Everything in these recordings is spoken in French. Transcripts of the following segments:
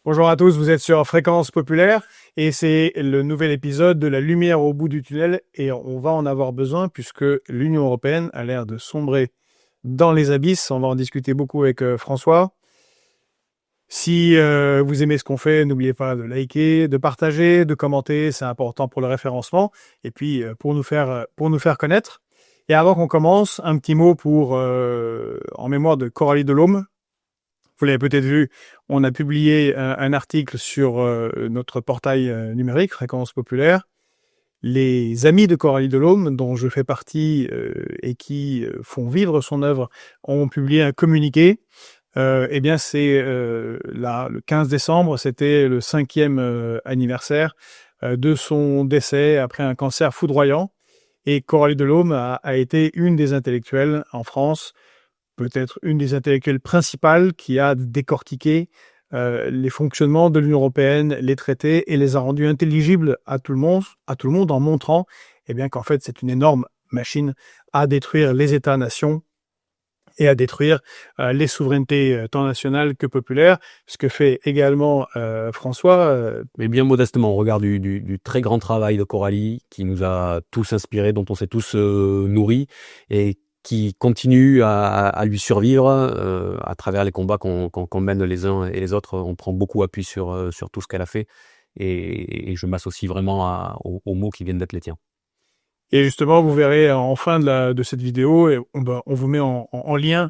Bonjour à tous, vous êtes sur Fréquence Populaire et c'est le nouvel épisode de La lumière au bout du tunnel et on va en avoir besoin puisque l'Union européenne a l'air de sombrer dans les abysses. On va en discuter beaucoup avec François. Si vous aimez ce qu'on fait, n'oubliez pas de liker, de partager, de commenter, c'est important pour le référencement et puis pour nous faire connaître. Et avant qu'on commence, un petit mot en mémoire de Coralie Delhomme. Vous l'avez peut-être vu, on a publié un article sur notre portail numérique, Fréquence Populaire. Les amis de Coralie Delhomme, dont je fais partie et qui font vivre son œuvre, ont publié un communiqué. Eh bien, c'est là, le 15 décembre, c'était le 5e anniversaire de son décès après un cancer foudroyant. Et Coralie Delhomme a été une des intellectuelles en France, peut-être une des intellectuelles principales qui a décortiqué les fonctionnements de l'Union européenne, les traités, et les a rendus intelligibles à tout le monde en montrant bien qu'en fait c'est une énorme machine à détruire les États-nations et à détruire les souverainetés tant nationales que populaires, ce que fait également François. Mais bien modestement, au regard du très grand travail de Coralie, qui nous a tous inspirés, dont on s'est tous nourris, et qui continue à lui survivre à travers les combats qu'on mène les uns et les autres. On prend beaucoup appui sur tout ce qu'elle a fait, et je m'associe vraiment aux mots qui viennent d'être les tiens. Et justement, vous verrez en fin de cette vidéo, et on vous met en lien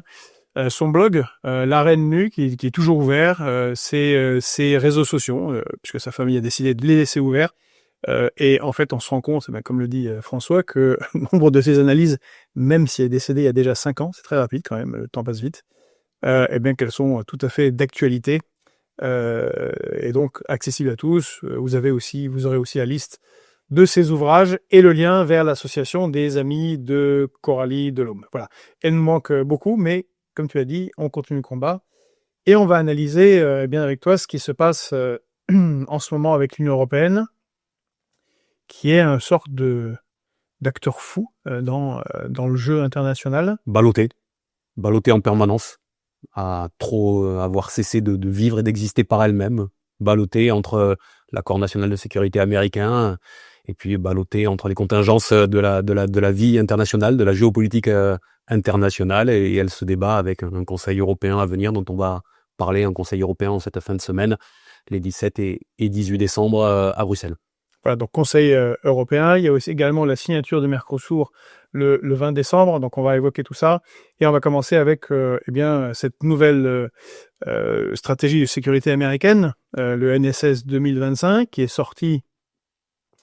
son blog, L'Arène Nue, qui est toujours ouvert, ses réseaux sociaux, puisque sa famille a décidé de les laisser ouverts. Et en fait, on se rend compte, comme le dit François, que nombre de ses analyses, même si elle est décédée il y a déjà 5 ans, c'est très rapide quand même, le temps passe vite, bien qu'elles sont tout à fait d'actualité, et donc accessibles à tous. Vous aurez aussi la liste de ses ouvrages et le lien vers l'association des amis de Coralie Delhomme. Voilà. Elle nous manque beaucoup, mais comme tu as dit, on continue le combat et on va analyser bien avec toi ce qui se passe en ce moment avec l'Union européenne, qui est une sorte d'acteur fou dans le jeu international. Ballotté en permanence, à trop avoir cessé de vivre et d'exister par elle-même, ballottée entre l'accord national de sécurité américain et puis ballottée entre les contingences de la vie internationale, de la géopolitique internationale, et elle se débat avec un Conseil européen à venir dont on va parler, un Conseil européen en cette fin de semaine, les 17 et 18 décembre à Bruxelles. Voilà, donc Conseil européen, il y a aussi également la signature de Mercosur le 20 décembre, donc on va évoquer tout ça, et on va commencer avec cette nouvelle stratégie de sécurité américaine, le NSS 2025, qui est sorti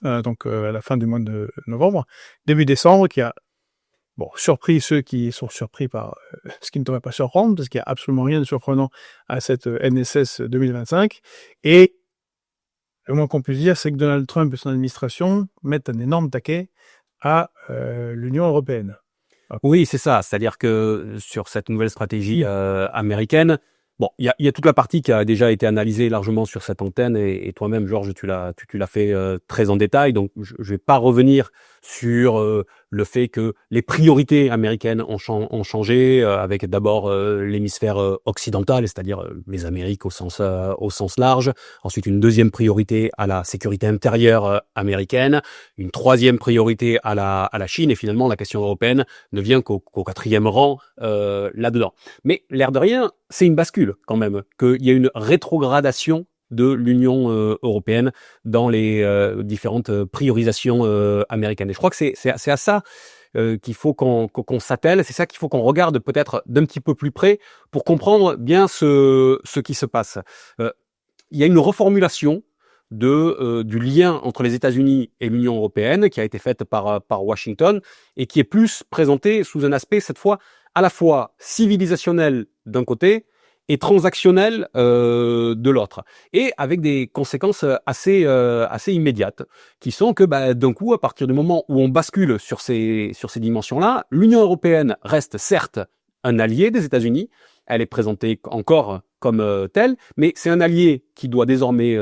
à la fin du mois de novembre, début décembre, qui a surpris ceux qui sont surpris par ce qui ne devrait pas surprendre, parce qu'il n'y a absolument rien de surprenant à cette NSS 2025, et le moins qu'on puisse dire, c'est que Donald Trump et son administration mettent un énorme taquet à l'Union européenne. Oui, c'est ça. C'est-à-dire que sur cette nouvelle stratégie américaine, il y a toute la partie qui a déjà été analysée largement sur cette antenne, et toi-même, Georges, tu l'as fait très en détail. Donc, je vais pas revenir sur le fait que les priorités américaines ont changé, avec d'abord l'hémisphère occidental, c'est-à-dire les Amériques au sens large. Ensuite, une deuxième priorité à la sécurité intérieure américaine, une troisième priorité à la Chine, et finalement la question européenne ne vient qu'au 4e rang là-dedans. Mais l'air de rien, c'est une bascule quand même, qu'il y a une rétrogradation de l'Union européenne dans les différentes priorisations américaines. Et je crois que c'est à ça qu'il faut qu'on s'attelle, c'est ça qu'il faut qu'on regarde peut-être d'un petit peu plus près pour comprendre bien ce qui se passe. Il y a une reformulation du lien entre les États-Unis et l'Union européenne qui a été faite par Washington, et qui est plus présentée sous un aspect cette fois à la fois civilisationnel d'un côté et transactionnel de l'autre, et avec des conséquences assez immédiates, qui sont que d'un coup, à partir du moment où on bascule sur ces dimensions-là, l'Union européenne reste certes un allié des États-Unis, elle est présentée encore comme telle, mais c'est un allié qui doit désormais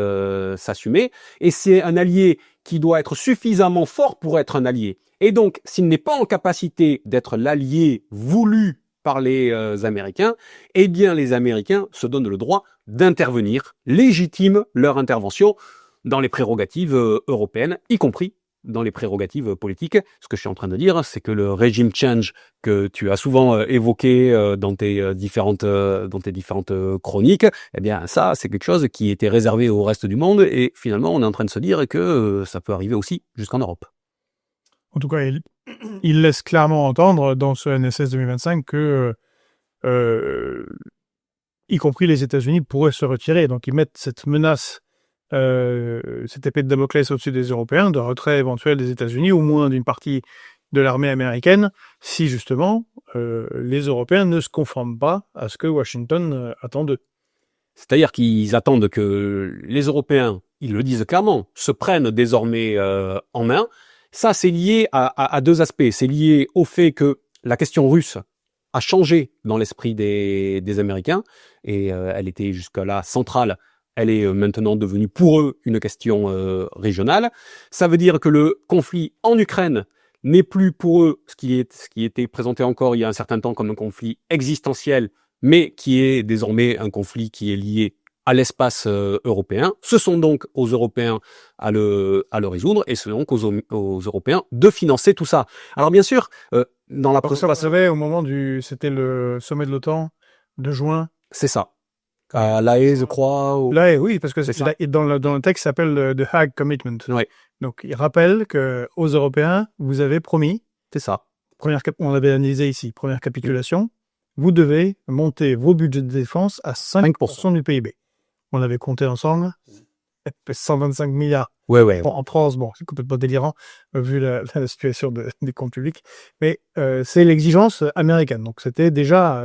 s'assumer, et c'est un allié qui doit être suffisamment fort pour être un allié. Et donc, s'il n'est pas en capacité d'être l'allié voulu par les Américains, eh bien les Américains se donnent le droit d'intervenir, légitiment leur intervention dans les prérogatives européennes, y compris dans les prérogatives politiques. Ce que je suis en train de dire, c'est que le régime change que tu as souvent évoqué dans tes différentes chroniques, eh bien ça, c'est quelque chose qui était réservé au reste du monde et finalement, on est en train de se dire que ça peut arriver aussi jusqu'en Europe. En tout cas, il laisse clairement entendre dans ce NSS 2025 que, y compris les États-Unis, pourraient se retirer. Donc, ils mettent cette menace, cette épée de Damoclès au-dessus des Européens, de retrait éventuel des États-Unis, au moins d'une partie de l'armée américaine, si justement les Européens ne se conforment pas à ce que Washington attend d'eux. C'est-à-dire qu'ils attendent que les Européens, ils le disent clairement, se prennent désormais en main. Ça, c'est lié à deux aspects. C'est lié au fait que la question russe a changé dans l'esprit des Américains et elle était jusque-là centrale. Elle est maintenant devenue pour eux une question régionale. Ça veut dire que le conflit en Ukraine n'est plus pour eux ce qui était présenté encore il y a un certain temps comme un conflit existentiel, mais qui est désormais un conflit qui est lié à l'espace européen. Ce sont donc aux Européens à le résoudre et ce sont donc aux Européens de financer tout ça. Alors bien sûr, dans la Ça savait au moment c'était le sommet de l'OTAN de juin. C'est ça. À La Haye, je crois. La Haye, oui, parce que dans le texte, ça s'appelle The Hague Commitment. Ouais. Donc, il rappelle que aux Européens, vous avez promis. C'est ça. On l'avait analysé ici. Première capitulation. Vous devez monter vos budgets de défense à 5% du PIB. On avait compté ensemble 125 milliards. Ouais. En France, bon, c'est complètement délirant vu la situation des comptes publics, mais c'est l'exigence américaine. Donc c'était déjà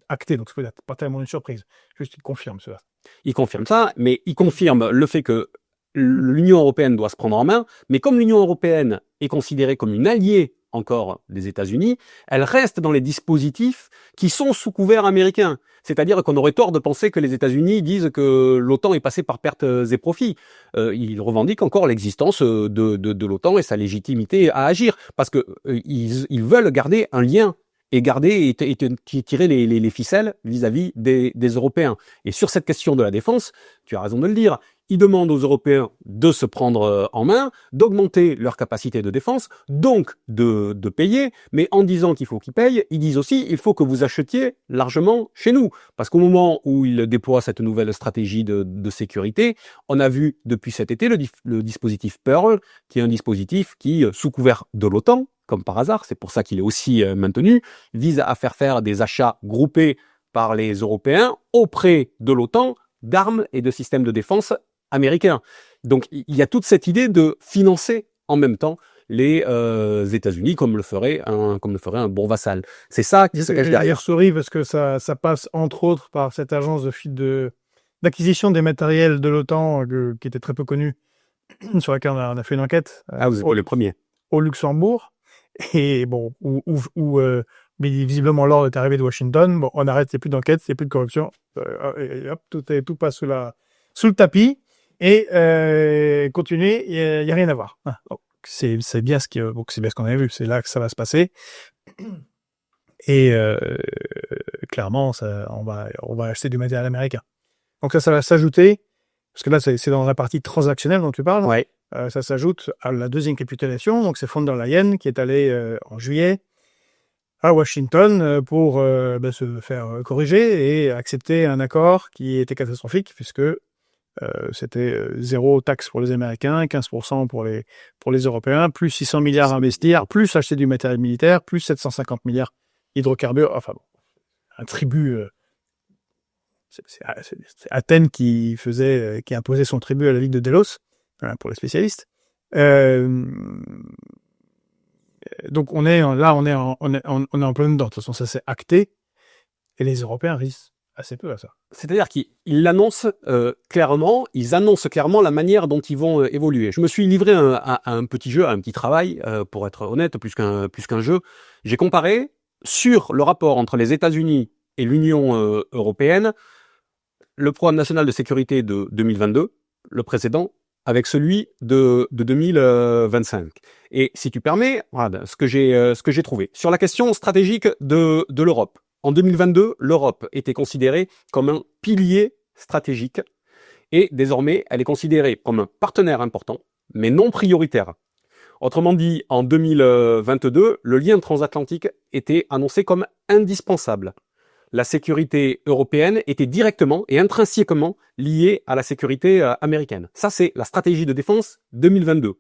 acté, donc c'est pas tellement une surprise. Juste il confirme cela. Il confirme ça, mais il confirme le fait que l'Union européenne doit se prendre en main, mais comme l'Union européenne est considérée comme une alliée encore des États-Unis, elle reste dans les dispositifs qui sont sous couvert américain. C'est-à-dire qu'on aurait tort de penser que les États-Unis disent que l'OTAN est passé par pertes et profits. Ils revendiquent encore l'existence de l'OTAN et sa légitimité à agir, parce que ils veulent garder un lien et garder et tirer les ficelles vis-à-vis des Européens. Et sur cette question de la défense, tu as raison de le dire, ils demandent aux Européens de se prendre en main, d'augmenter leur capacité de défense, donc de payer, mais en disant qu'il faut qu'ils payent, ils disent aussi il faut que vous achetiez largement chez nous. Parce qu'au moment où ils déploient cette nouvelle stratégie de sécurité, on a vu depuis cet été le dispositif Pearl, qui est un dispositif qui, sous couvert de l'OTAN, comme par hasard, c'est pour ça qu'il est aussi maintenu, vise à faire des achats groupés par les Européens auprès de l'OTAN d'armes et de systèmes de défense américains. Donc il y a toute cette idée de financer en même temps les États-Unis comme le ferait un bon vassal. C'est ça qui se cache derrière. Souris parce que ça passe entre autres par cette agence d'acquisition des matériels de l'OTAN qui était très peu connue, sur laquelle on a fait une enquête. Vous êtes pas le premier. Au Luxembourg. Et bon, mais visiblement l'ordre est arrivé de Washington. Bon, on arrête, il n'y a plus d'enquête, il n'y a plus de corruption. Et hop, tout passe sous le tapis. Et continuer, il n'y a rien à voir. Donc, c'est bien ce qu'on avait vu. C'est là que ça va se passer. Et clairement, on va acheter du matériel américain. Donc ça va s'ajouter, parce que là, c'est dans la partie transactionnelle dont tu parles. Ouais. Ça s'ajoute à la deuxième capitulation, donc c'est von der Leyen qui est allé en juillet à Washington pour se faire corriger et accepter un accord qui était catastrophique puisque c'était 0 taxe pour les Américains, 15% pour les Européens, plus 600 milliards à investir, plus acheter du matériel militaire, plus 750 milliards hydrocarbures, enfin bon, un tribut. C'est Athènes qui imposait son tribut à la Ligue de Délos. Pour les spécialistes. Donc on est en plein dedans. De toute façon, ça c'est acté. Et les Européens risquent assez peu à ça. C'est-à-dire qu'ils l'annoncent clairement, ils annoncent clairement la manière dont ils vont évoluer. Je me suis livré à un petit jeu, à un petit travail, pour être honnête, plus qu'un jeu. J'ai comparé sur le rapport entre les États-Unis et l'Union européenne, le programme national de sécurité de 2022, le précédent, avec celui de 2025. Et si tu permets, voilà ce que j'ai trouvé. Sur la question stratégique de l'Europe. En 2022, l'Europe était considérée comme un pilier stratégique et désormais, elle est considérée comme un partenaire important, mais non prioritaire. Autrement dit, en 2022, le lien transatlantique était annoncé comme indispensable. La sécurité européenne était directement et intrinsèquement liée à la sécurité américaine. Ça, c'est la stratégie de défense 2022.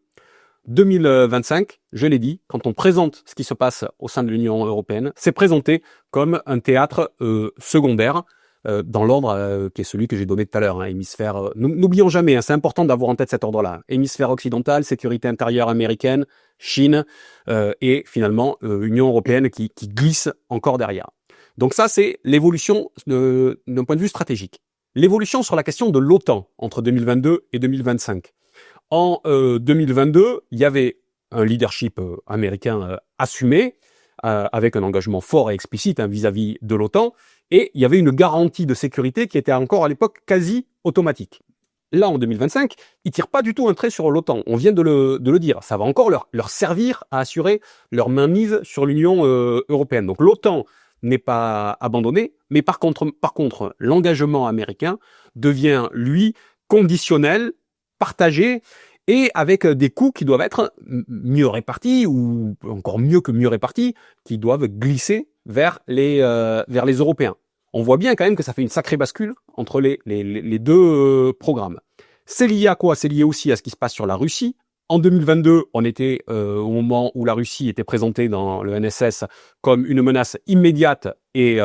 2025, je l'ai dit, quand on présente ce qui se passe au sein de l'Union européenne, c'est présenté comme un théâtre secondaire, dans l'ordre qui est celui que j'ai donné tout à l'heure, hémisphère. N'oublions jamais, c'est important d'avoir en tête cet ordre-là. Hémisphère occidental, sécurité intérieure américaine, Chine, et finalement Union européenne qui glisse encore derrière. Donc ça, c'est l'évolution d'un point de vue stratégique. L'évolution sur la question de l'OTAN entre 2022 et 2025. En 2022, il y avait un leadership américain assumé, avec un engagement fort et explicite vis-à-vis de l'OTAN, et il y avait une garantie de sécurité qui était encore à l'époque quasi automatique. Là, en 2025, ils tirent pas du tout un trait sur l'OTAN. On vient de le dire. Ça va encore leur servir à assurer leur mainmise sur l'Union européenne. Donc l'OTAN n'est pas abandonné, mais par contre, l'engagement américain devient, lui, conditionnel, partagé, et avec des coûts qui doivent être mieux répartis, ou encore mieux que mieux répartis, qui doivent glisser vers les Européens. On voit bien quand même que ça fait une sacrée bascule entre les deux programmes. C'est lié à quoi? C'est lié aussi à ce qui se passe sur la Russie. En 2022, on était au moment où la Russie était présentée dans le NSS comme une menace immédiate et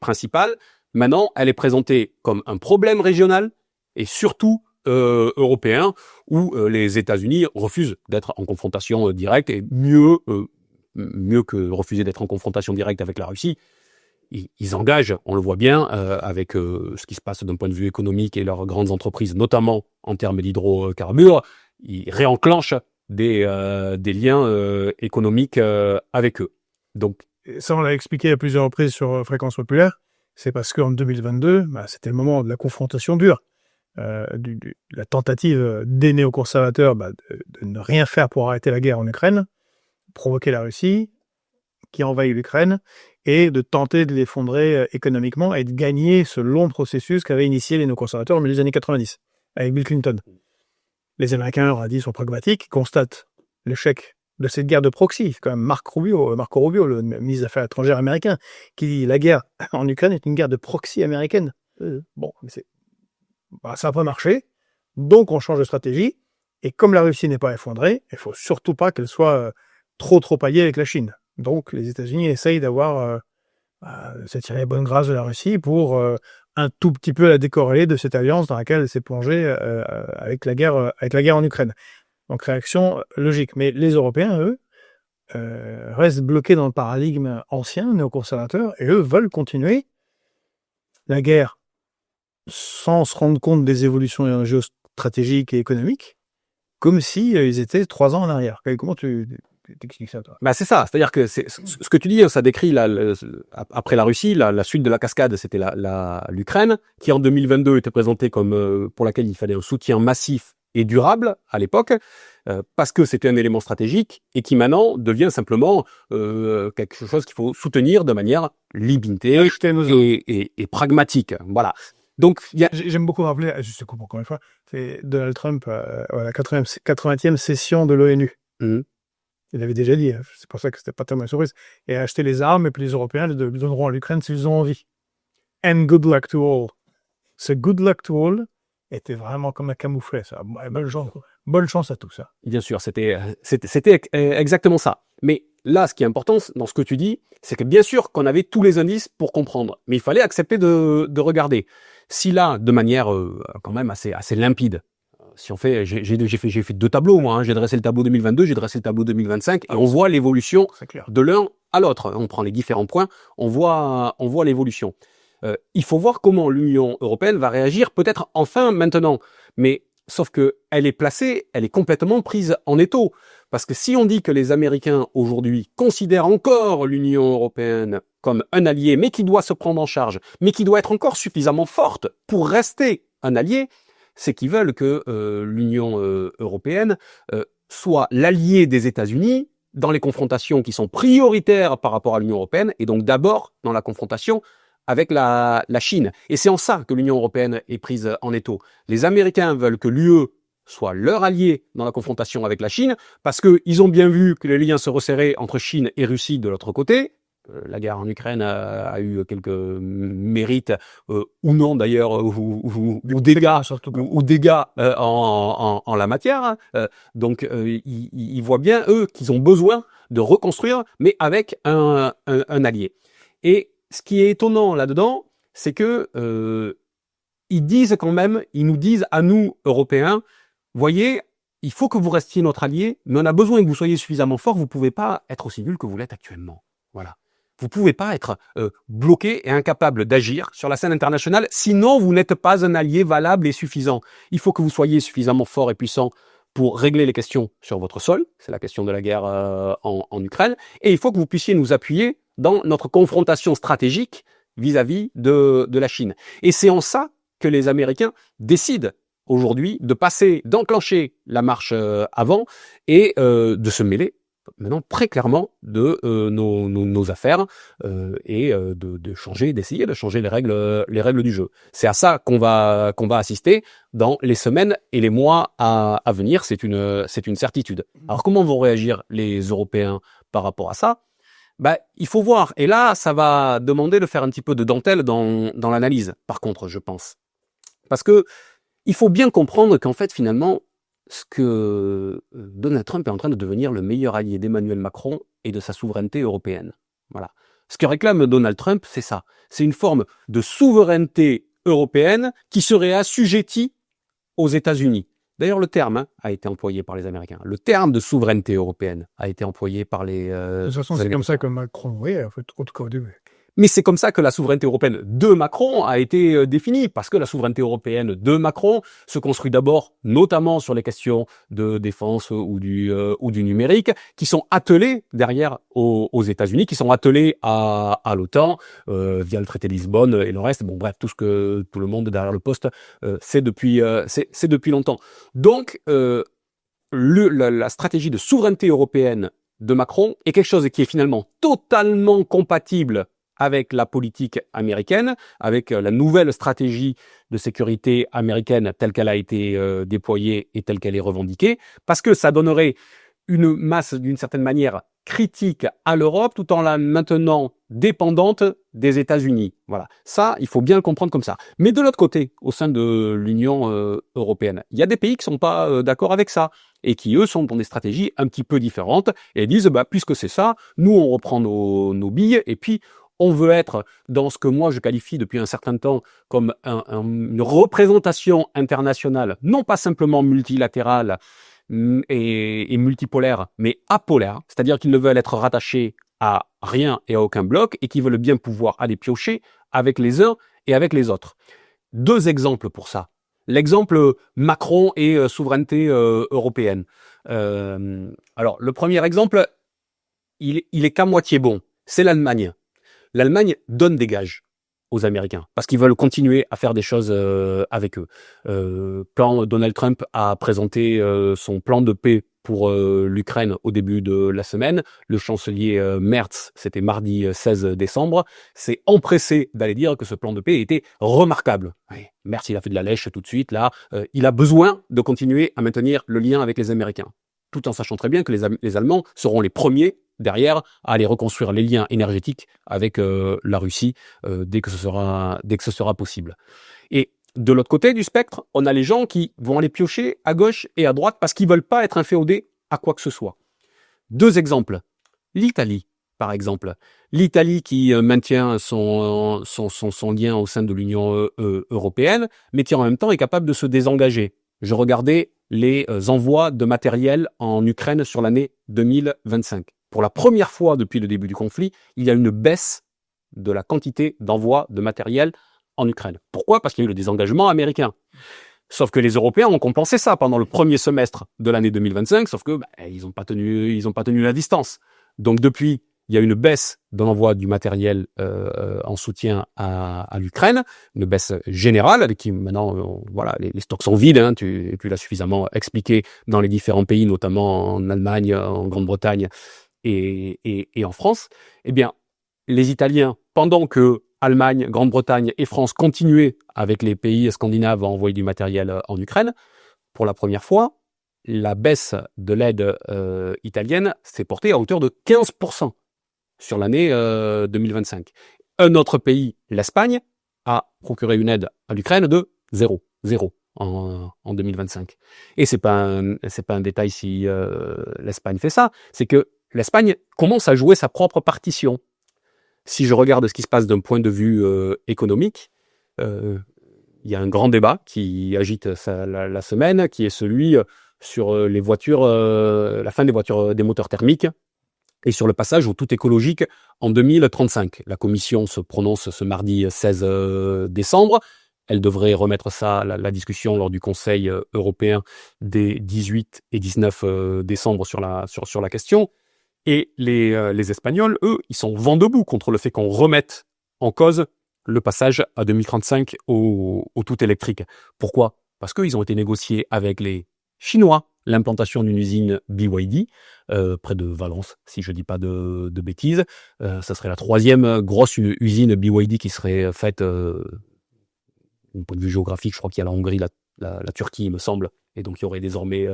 principale. Maintenant, elle est présentée comme un problème régional et surtout européen, où les États-Unis refusent d'être en confrontation directe, et mieux que refuser d'être en confrontation directe avec la Russie, ils engagent, on le voit bien, avec ce qui se passe d'un point de vue économique et leurs grandes entreprises, notamment en termes d'hydrocarbures, ils réenclenchent des liens économiques avec eux. Donc, ça, on l'a expliqué à plusieurs reprises sur Fréquence Populaire, c'est parce qu'en 2022, c'était le moment de la confrontation dure. La tentative des néoconservateurs de ne rien faire pour arrêter la guerre en Ukraine, provoquer la Russie, qui envahit l'Ukraine, et de tenter de l'effondrer économiquement et de gagner ce long processus qu'avaient initié les néoconservateurs au milieu des années 90, avec Bill Clinton. Les Américains, on a dit, sont pragmatiques, constatent l'échec de cette guerre de proxy. C'est quand même Marco Rubio, le ministre des Affaires étrangères américain, qui dit la guerre en Ukraine est une guerre de proxy américaine. Bon, mais ça n'a pas marché, donc on change de stratégie, et comme la Russie n'est pas effondrée, il faut surtout pas qu'elle soit trop alliée avec la Chine. Donc les États-Unis essayent d'avoir s'attirer les bonnes grâces de la Russie pour un tout petit peu la décorréler de cette alliance dans laquelle elle s'est plongée avec la guerre en Ukraine. Donc réaction logique. Mais les Européens, eux, restent bloqués dans le paradigme ancien, néoconservateur, et eux veulent continuer la guerre sans se rendre compte des évolutions géostratégiques et économiques, comme si ils étaient 3 ans en arrière. Comment tu t'expliques ça, toi? C'est ça. C'est-à-dire que ce que tu dis, ça décrit après la Russie, la suite de la cascade, c'était l'Ukraine, qui en 2022 était présentée comme pour laquelle il fallait un soutien massif et durable à l'époque, parce que c'était un élément stratégique, et qui maintenant devient simplement quelque chose qu'il faut soutenir de manière limitée et pragmatique. Voilà. Donc, j'aime beaucoup rappeler, je sais pas encore une fois, c'est Donald Trump à la 80e session de l'ONU. Il avait déjà dit, c'est pour ça que c'était pas tellement une surprise, et acheter les armes, et puis les Européens les donneront à l'Ukraine s'ils ont envie. And good luck to all. Ce good luck to all était vraiment comme un camouflet, ça. Bonne chance à tout ça. Bien sûr, c'était exactement ça. Mais là, ce qui est important dans ce que tu dis, c'est que bien sûr qu'on avait tous les indices pour comprendre, mais il fallait accepter de regarder. Si là, de manière quand même assez limpide, si on fait, j'ai fait 2 tableaux, moi, j'ai dressé le tableau 2022, j'ai dressé le tableau 2025, et on voit l'évolution de l'un à l'autre. On prend les différents points, on voit l'évolution. Il faut voir comment l'Union européenne va réagir, peut-être enfin maintenant, mais sauf que elle est complètement prise en étau. Parce que si on dit que les Américains aujourd'hui considèrent encore l'Union européenne comme un allié, mais qui doit se prendre en charge, mais qui doit être encore suffisamment forte pour rester un allié, c'est qu'ils veulent que l'Union européenne soit l'allié des États-Unis dans les confrontations qui sont prioritaires par rapport à l'Union européenne, et donc d'abord dans la confrontation avec la Chine. Et c'est en ça que l'Union européenne est prise en étau. Les Américains veulent que l'UE soit leur allié dans la confrontation avec la Chine, parce qu'ils ont bien vu que les liens se resserraient entre Chine et Russie de l'autre côté. La guerre en Ukraine a eu quelques mérites, ou non d'ailleurs, ou dégâts en la matière. Donc ils voient bien, eux, qu'ils ont besoin de reconstruire, mais avec un allié. Et ce qui est étonnant là-dedans, c'est que ils disent quand même, ils nous disent à nous, Européens, voyez, il faut que vous restiez notre allié, mais on a besoin que vous soyez suffisamment fort, vous pouvez pas être aussi nul que vous l'êtes actuellement. Voilà. Vous pouvez pas être bloqué et incapable d'agir sur la scène internationale, sinon vous n'êtes pas un allié valable et suffisant. Il faut que vous soyez suffisamment fort et puissant pour régler les questions sur votre sol, c'est la question de la guerre en Ukraine, et il faut que vous puissiez nous appuyer dans notre confrontation stratégique vis-à-vis de la Chine. Et c'est en ça que les Américains décident aujourd'hui d'enclencher la marche avant et de se mêler maintenant très clairement de nos affaires et d'essayer de changer les règles du jeu. C'est à ça qu'on va assister dans les semaines et les mois à venir. C'est une certitude. Alors comment vont réagir les Européens par rapport à ça? Il faut voir. Et là, ça va demander de faire un petit peu de dentelle dans l'analyse. Par contre, je pense, parce que il faut bien comprendre qu'en fait, finalement, ce que Donald Trump est en train de devenir le meilleur allié d'Emmanuel Macron et de sa souveraineté européenne. Voilà. Ce que réclame Donald Trump, c'est ça. C'est une forme de souveraineté européenne qui serait assujettie aux États-Unis. D'ailleurs, le terme a été employé par les Américains. Le terme de souveraineté européenne a été employé par les de toute façon, c'est comme ça que Macron, oui, en fait, en tout cas au début. Mais c'est comme ça que la souveraineté européenne de Macron a été définie, parce que la souveraineté européenne de Macron se construit d'abord, notamment sur les questions de défense ou du numérique, qui sont attelées derrière aux États-Unis, qui sont attelées à l'OTAN via le traité de Lisbonne et le reste. Bon, bref, tout ce que tout le monde derrière le poste c'est depuis longtemps. Donc la stratégie de souveraineté européenne de Macron est quelque chose qui est finalement totalement compatible avec la politique américaine, avec la nouvelle stratégie de sécurité américaine telle qu'elle a été déployée et telle qu'elle est revendiquée, parce que ça donnerait une masse, d'une certaine manière, critique à l'Europe, tout en la maintenant dépendante des États-Unis. Voilà. Ça, il faut bien le comprendre comme ça. Mais de l'autre côté, au sein de l'Union européenne, il y a des pays qui sont pas d'accord avec ça, et qui, eux, sont dans des stratégies un petit peu différentes, et disent, puisque c'est ça, nous, on reprend nos billes, et puis on veut être dans ce que moi je qualifie depuis un certain temps comme une représentation internationale, non pas simplement multilatérale et multipolaire, mais apolaire, c'est-à-dire qu'ils ne veulent être rattachés à rien et à aucun bloc, et qu'ils veulent bien pouvoir aller piocher avec les uns et avec les autres. Deux exemples pour ça. L'exemple Macron et souveraineté européenne. Alors, le premier exemple, il est qu'à moitié bon. C'est l'Allemagne. L'Allemagne donne des gages aux Américains parce qu'ils veulent continuer à faire des choses avec eux. Quand Donald Trump a présenté son plan de paix pour l'Ukraine au début de la semaine, le chancelier Merz, c'était mardi 16 décembre, s'est empressé d'aller dire que ce plan de paix était remarquable. Oui, Merz, il a fait de la lèche tout de suite. Là, il a besoin de continuer à maintenir le lien avec les Américains, tout en sachant très bien que les Allemands seront les premiers derrière à aller reconstruire les liens énergétiques avec la Russie dès que ce sera possible. Et de l'autre côté du spectre, on a les gens qui vont aller piocher à gauche et à droite parce qu'ils veulent pas être inféodés à quoi que ce soit. Deux exemples. L'Italie, par exemple. L'Italie qui maintient son lien au sein de l'Union européenne, mais qui en même temps est capable de se désengager. Je regardais les envois de matériel en Ukraine sur l'année 2025. Pour la première fois depuis le début du conflit, il y a une baisse de la quantité d'envois de matériel en Ukraine. Pourquoi ? Parce qu'il y a eu le désengagement américain. Sauf que les Européens ont compensé ça pendant le premier semestre de l'année 2025, sauf que ils ont pas tenu la distance. Donc depuis il y a une baisse de l'envoi du matériel en soutien à l'Ukraine, une baisse générale qui maintenant, voilà, les stocks sont vides, hein, tu l'as suffisamment expliqué dans les différents pays, notamment en Allemagne, en Grande-Bretagne et en France. Eh bien, les Italiens, pendant que Allemagne, Grande-Bretagne et France continuaient avec les pays scandinaves à envoyer du matériel en Ukraine, pour la première fois, la baisse de l'aide italienne s'est portée à hauteur de 15% sur l'année 2025. Un autre pays, l'Espagne, a procuré une aide à l'Ukraine de 0 en 2025. Et c'est pas un détail si l'Espagne fait ça, c'est que l'Espagne commence à jouer sa propre partition. Si je regarde ce qui se passe d'un point de vue économique, il y a un grand débat qui agite la semaine, qui est celui sur les voitures, la fin des voitures des moteurs thermiques et sur le passage au tout écologique en 2035. La Commission se prononce ce mardi 16 décembre. Elle devrait remettre ça, la discussion lors du Conseil européen des 18 et 19 décembre sur la question. Et les Espagnols, eux, ils sont vent debout contre le fait qu'on remette en cause le passage à 2035 au tout électrique. Pourquoi ? Parce qu'ils ont été négociés avec les Chinois l'implantation d'une usine BYD près de Valence, si je dis pas de bêtises. Ça serait la troisième grosse usine BYD qui serait faite d'un point de vue géographique. Je crois qu'il y a la Hongrie, la Turquie, il me semble, et donc il y aurait désormais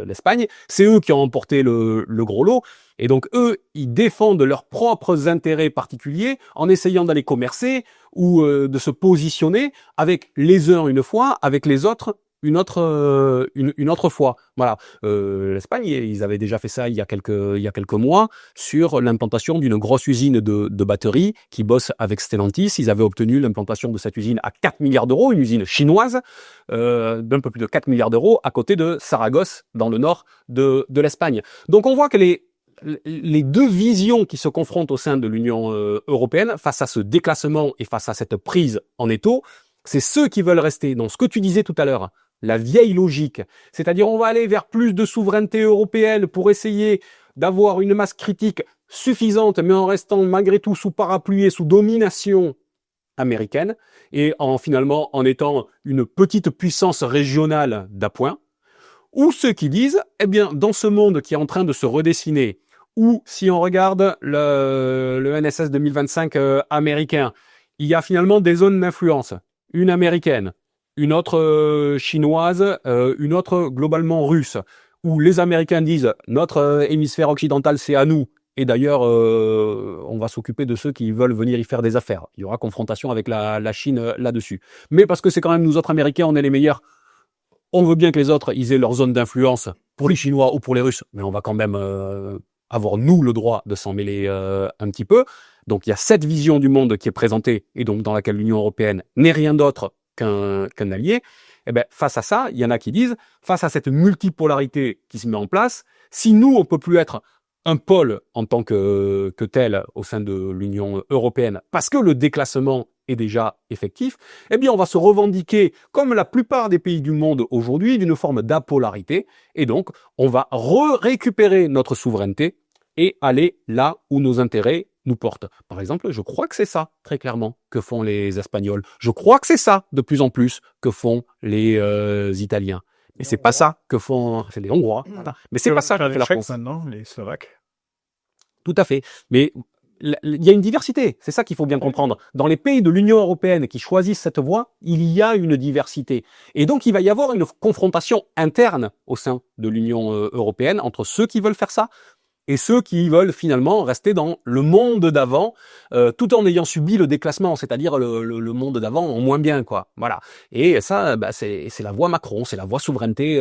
l'Espagne. C'est eux qui ont emporté le gros lot, et donc eux, ils défendent leurs propres intérêts particuliers en essayant d'aller commercer ou de se positionner avec les uns une fois, avec les autres une autre fois. Voilà. L'Espagne, ils avaient déjà fait ça il y a quelques mois sur l'implantation d'une grosse usine de batteries qui bosse avec Stellantis. Ils avaient obtenu l'implantation de cette usine à 4 milliards d'euros, une usine chinoise d'un peu plus de 4 milliards d'euros à côté de Saragosse, dans le nord de l'Espagne. Donc on voit que les deux visions qui se confrontent au sein de l'Union européenne face à ce déclassement et face à cette prise en étau, c'est ceux qui veulent rester dans ce que tu disais tout à l'heure, la vieille logique. C'est-à-dire on va aller vers plus de souveraineté européenne pour essayer d'avoir une masse critique suffisante, mais en restant malgré tout sous parapluie et sous domination américaine, et finalement en étant une petite puissance régionale d'appoint. Ou ceux qui disent, eh bien, dans ce monde qui est en train de se redessiner, ou si on regarde le NSS 2025 américain, il y a finalement des zones d'influence. Une américaine, une autre chinoise, une autre globalement russe, où les Américains disent notre hémisphère occidental c'est à nous, et d'ailleurs on va s'occuper de ceux qui veulent venir y faire des affaires. Il y aura confrontation avec la Chine là-dessus. Mais parce que c'est quand même nous autres Américains, on est les meilleurs, on veut bien que les autres ils aient leur zone d'influence pour les Chinois ou pour les Russes, mais on va quand même avoir nous le droit de s'en mêler un petit peu. Donc il y a cette vision du monde qui est présentée et donc dans laquelle l'Union européenne n'est rien d'autre qu'un allié. Et ben face à ça, il y en a qui disent, face à cette multipolarité qui se met en place, si nous on peut plus être un pôle en tant que tel au sein de l'Union européenne, parce que le déclassement est déjà effectif, eh bien on va se revendiquer, comme la plupart des pays du monde aujourd'hui, d'une forme d'apolarité, et donc on va récupérer notre souveraineté et aller là où nos intérêts nous portent. Par exemple, je crois que c'est ça, très clairement, que font les Espagnols. Je crois que c'est ça, de plus en plus, que font les Italiens. Mais c'est pas ça que font les Hongrois. Mais c'est pas ça que fait la France. Maintenant, les Slovaques. Tout à fait. Mais il y a une diversité. C'est ça qu'il faut bien comprendre. Dans les pays de l'Union européenne qui choisissent cette voie, il y a une diversité. Et donc, il va y avoir une confrontation interne au sein de l'Union européenne entre ceux qui veulent faire ça et ceux qui veulent finalement rester dans le monde d'avant, tout en ayant subi le déclassement, c'est-à-dire le monde d'avant en moins bien, quoi. Voilà. Et ça, bah, c'est la voie Macron, c'est la voie souveraineté,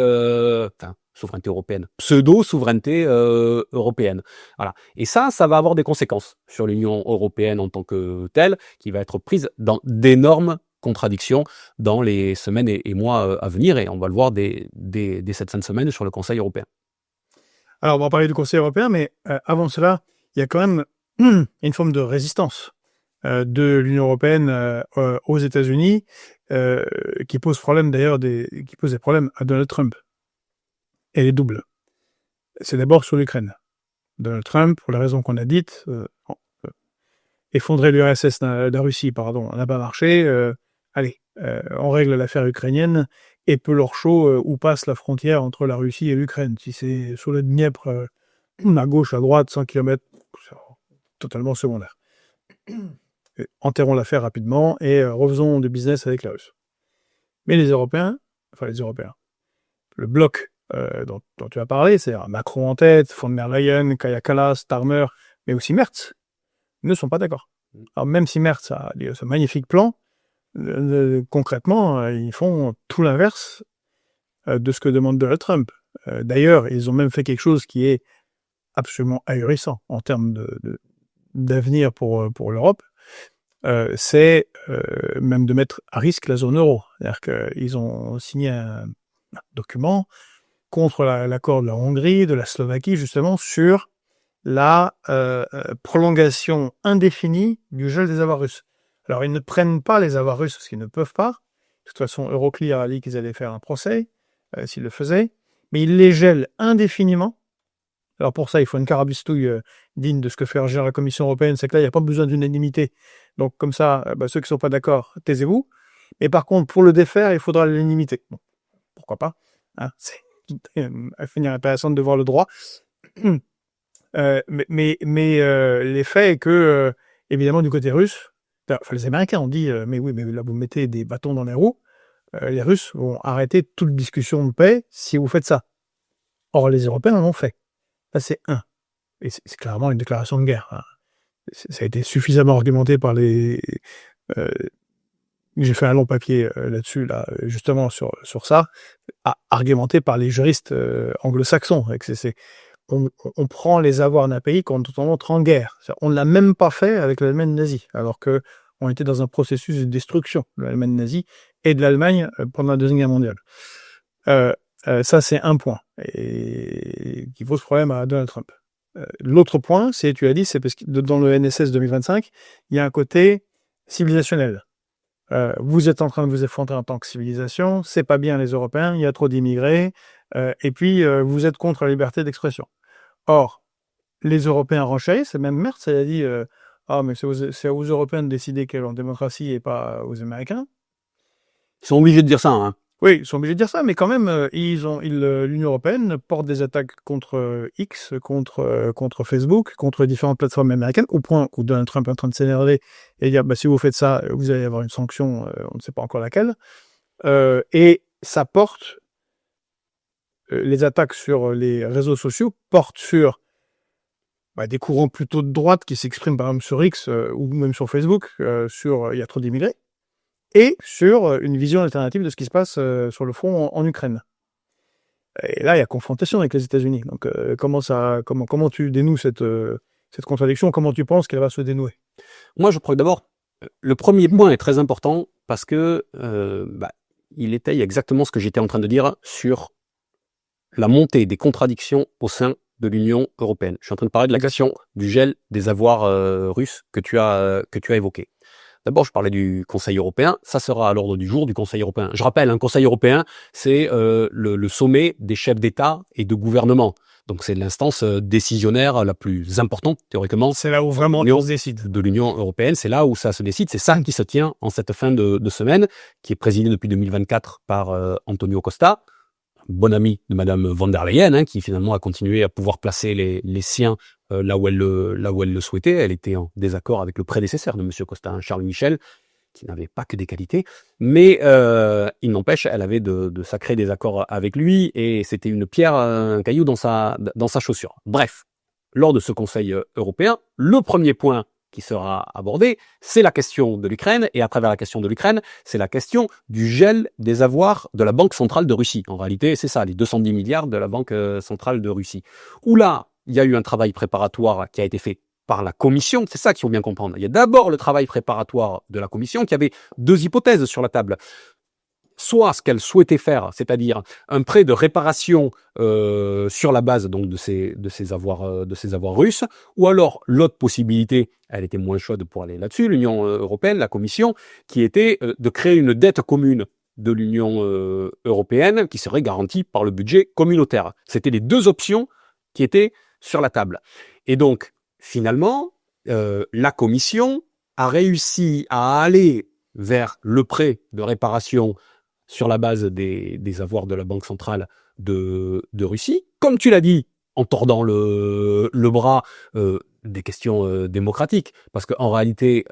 souveraineté européenne, pseudo-souveraineté européenne. Voilà. Et ça va avoir des conséquences sur l'Union européenne en tant que telle, qui va être prise dans d'énormes contradictions dans les semaines et mois à venir, et on va le voir dès cette fin de semaine sur le Conseil européen. Alors, on va parler du Conseil européen, mais avant cela, il y a quand même une forme de résistance de l'Union européenne aux États-Unis, qui pose problème d'ailleurs, qui pose des problèmes à Donald Trump. Elle est double. C'est d'abord sur l'Ukraine. Donald Trump, pour les raisons qu'on a dites, effondrer l'URSS, la Russie, pardon, n'a pas marché. Allez, on règle l'affaire ukrainienne et peu leur chaud où passe la frontière entre la Russie et l'Ukraine. Si c'est sur le Dniepr, à gauche, à droite, 100 km, c'est totalement secondaire. Enterrons l'affaire rapidement et refaisons du business avec la Russie. Mais les Européens, le bloc dont tu as parlé, c'est Macron en tête, von der Leyen, Kaja Kallas, Starmer, mais aussi Merz, ne sont pas d'accord. Alors même si Merz a ce magnifique plan, concrètement, ils font tout l'inverse de ce que demande Donald Trump. D'ailleurs, ils ont même fait quelque chose qui est absolument ahurissant en termes d'avenir pour l'Europe. C'est même de mettre à risque la zone euro. C'est-à-dire qu'ils ont signé un document contre l'accord de la Hongrie, de la Slovaquie, justement, sur la prolongation indéfinie du gel des avoirs russes. Alors, ils ne prennent pas les avoirs russes parce qu'ils ne peuvent pas. De toute façon, Euroclear a dit qu'ils allaient faire un procès, s'ils le faisaient, mais ils les gèlent indéfiniment. Alors pour ça, il faut une carabistouille digne de ce que fait la Commission européenne, c'est que là, il n'y a pas besoin d'unanimité. Donc comme ça, ceux qui ne sont pas d'accord, taisez-vous. Mais par contre, pour le défaire, il faudra l'unanimité. Bon, pourquoi pas, hein, c'est à finir intéressant de voir le droit. Mais l'effet est que, évidemment, du côté russe, les Américains ont dit, mais oui, mais là, vous mettez des bâtons dans les roues, les Russes vont arrêter toute discussion de paix si vous faites ça. Or, les Européens en ont fait. Ça, c'est un. Et c'est clairement une déclaration de guerre. Hein. Ça a été suffisamment argumenté par les... j'ai fait un long papier là-dessus, là, justement, sur ça, argumenté par les juristes anglo-saxons. On prend les avoirs d'un pays quand on entre en guerre. On ne l'a même pas fait avec l'Allemagne nazie, alors qu'on était dans un processus de destruction de l'Allemagne nazie et de l'Allemagne pendant la Deuxième Guerre mondiale. Ça, c'est un point et qui pose problème à Donald Trump. L'autre point, tu as dit, c'est parce que dans le NSS 2025, il y a un côté civilisationnel. Vous êtes en train de vous effondrer en tant que civilisation, c'est pas bien les Européens, il y a trop d'immigrés, et puis vous êtes contre la liberté d'expression. Or, les Européens renchérissent, c'est même Merz, elle a dit mais c'est aux Européens de décider quelle est leur démocratie et pas aux Américains. Ils sont obligés de dire ça, hein. Oui, ils sont obligés de dire ça, mais quand même, l'Union européenne porte des attaques contre X, contre Facebook, contre différentes plateformes américaines, au point où Donald Trump est en train de s'énerver et dire si vous faites ça, vous allez avoir une sanction, on ne sait pas encore laquelle. Et ça porte, les attaques sur les réseaux sociaux portent sur des courants plutôt de droite qui s'expriment par exemple sur X ou même sur Facebook, sur il y a trop d'immigrés. Et sur une vision alternative de ce qui se passe sur le front en Ukraine. Et là, il y a confrontation avec les États-Unis. Donc, comment tu dénoues cette contradiction? Comment tu penses qu'elle va se dénouer? Moi, je crois que d'abord, le premier point est très important parce que il étaye exactement ce que j'étais en train de dire sur la montée des contradictions au sein de l'Union européenne. Je suis en train de parler de la question du gel des avoirs russes que tu as évoqué. D'abord, je parlais du Conseil européen. Ça sera à l'ordre du jour du Conseil européen. Je rappelle, un Conseil européen, c'est le sommet des chefs d'État et de gouvernement. Donc, c'est l'instance décisionnaire la plus importante, théoriquement. C'est là où vraiment on se décide. De l'Union européenne, c'est là où ça se décide. C'est ça qui se tient en cette fin de semaine, qui est présidée depuis 2024 par Antonio Costa, bon ami de Madame von der Leyen, qui finalement a continué à pouvoir placer les siens là où elle le souhaitait. Elle était en désaccord avec le prédécesseur de Monsieur Costa, Charles Michel, qui n'avait pas que des qualités, mais il n'empêche, elle avait de sacrés désaccords avec lui, et c'était une pierre, un caillou dans sa chaussure. Bref, lors de ce Conseil européen, le premier point qui sera abordé, c'est la question de l'Ukraine, et à travers la question de l'Ukraine, c'est la question du gel des avoirs de la Banque centrale de Russie. En réalité, c'est ça, les 210 milliards de la Banque centrale de Russie. Où là, il y a eu un travail préparatoire qui a été fait par la Commission, c'est ça qu'il faut bien comprendre. Il y a d'abord le travail préparatoire de la Commission qui avait deux hypothèses sur la table. Soit ce qu'elle souhaitait faire, c'est-à-dire un prêt de réparation sur la base donc de ces avoirs russes, ou alors l'autre possibilité, elle était moins chaude pour aller là-dessus, l'Union européenne, la Commission, qui était de créer une dette commune de l'Union européenne qui serait garantie par le budget communautaire. C'était les deux options qui étaient sur la table. Et donc, finalement, la Commission a réussi à aller vers le prêt de réparation sur la base des avoirs de la Banque centrale de Russie. Comme tu l'as dit, en tordant le bras des questions démocratiques. Parce qu'en réalité,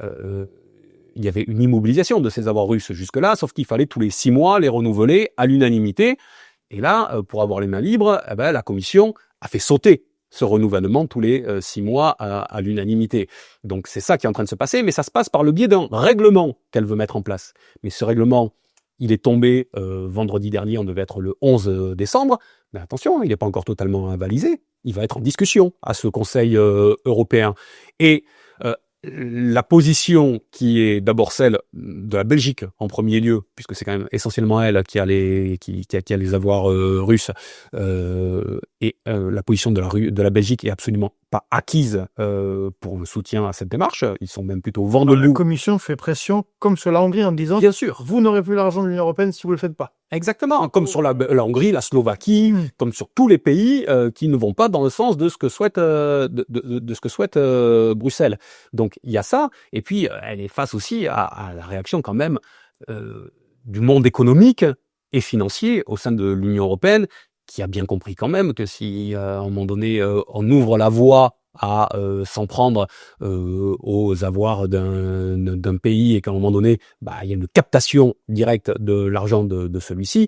il y avait une immobilisation de ces avoirs russes jusque-là, sauf qu'il fallait tous les 6 mois les renouveler à l'unanimité. Et là, pour avoir les mains libres, la Commission a fait sauter ce renouvellement tous les 6 mois à l'unanimité. Donc c'est ça qui est en train de se passer, mais ça se passe par le biais d'un règlement qu'elle veut mettre en place. Mais ce règlement, il est tombé vendredi dernier, on devait être le 11 décembre, mais attention, il n'est pas encore totalement avalisé. Il va être en discussion à ce Conseil européen. Et la position qui est d'abord celle de la Belgique en premier lieu, puisque c'est quand même essentiellement elle qui a les avoirs russes, et la position de la Belgique est absolument pas acquise pour le soutien à cette démarche. Ils sont même plutôt vent debout. La Commission fait pression comme sur la Hongrie en disant bien sûr, vous n'aurez plus l'argent de l'Union européenne si vous le faites pas. Exactement, comme sur la Hongrie, la Slovaquie, comme sur tous les pays qui ne vont pas dans le sens de ce que souhaite de ce que souhaite Bruxelles. Donc il y a ça, et puis elle est face aussi à la réaction quand même du monde économique et financier au sein de l'Union européenne, qui a bien compris quand même que si à un moment donné on ouvre la voie à s'en prendre aux avoirs d'un pays et qu'à un moment donné, il y a une captation directe de l'argent de celui-ci,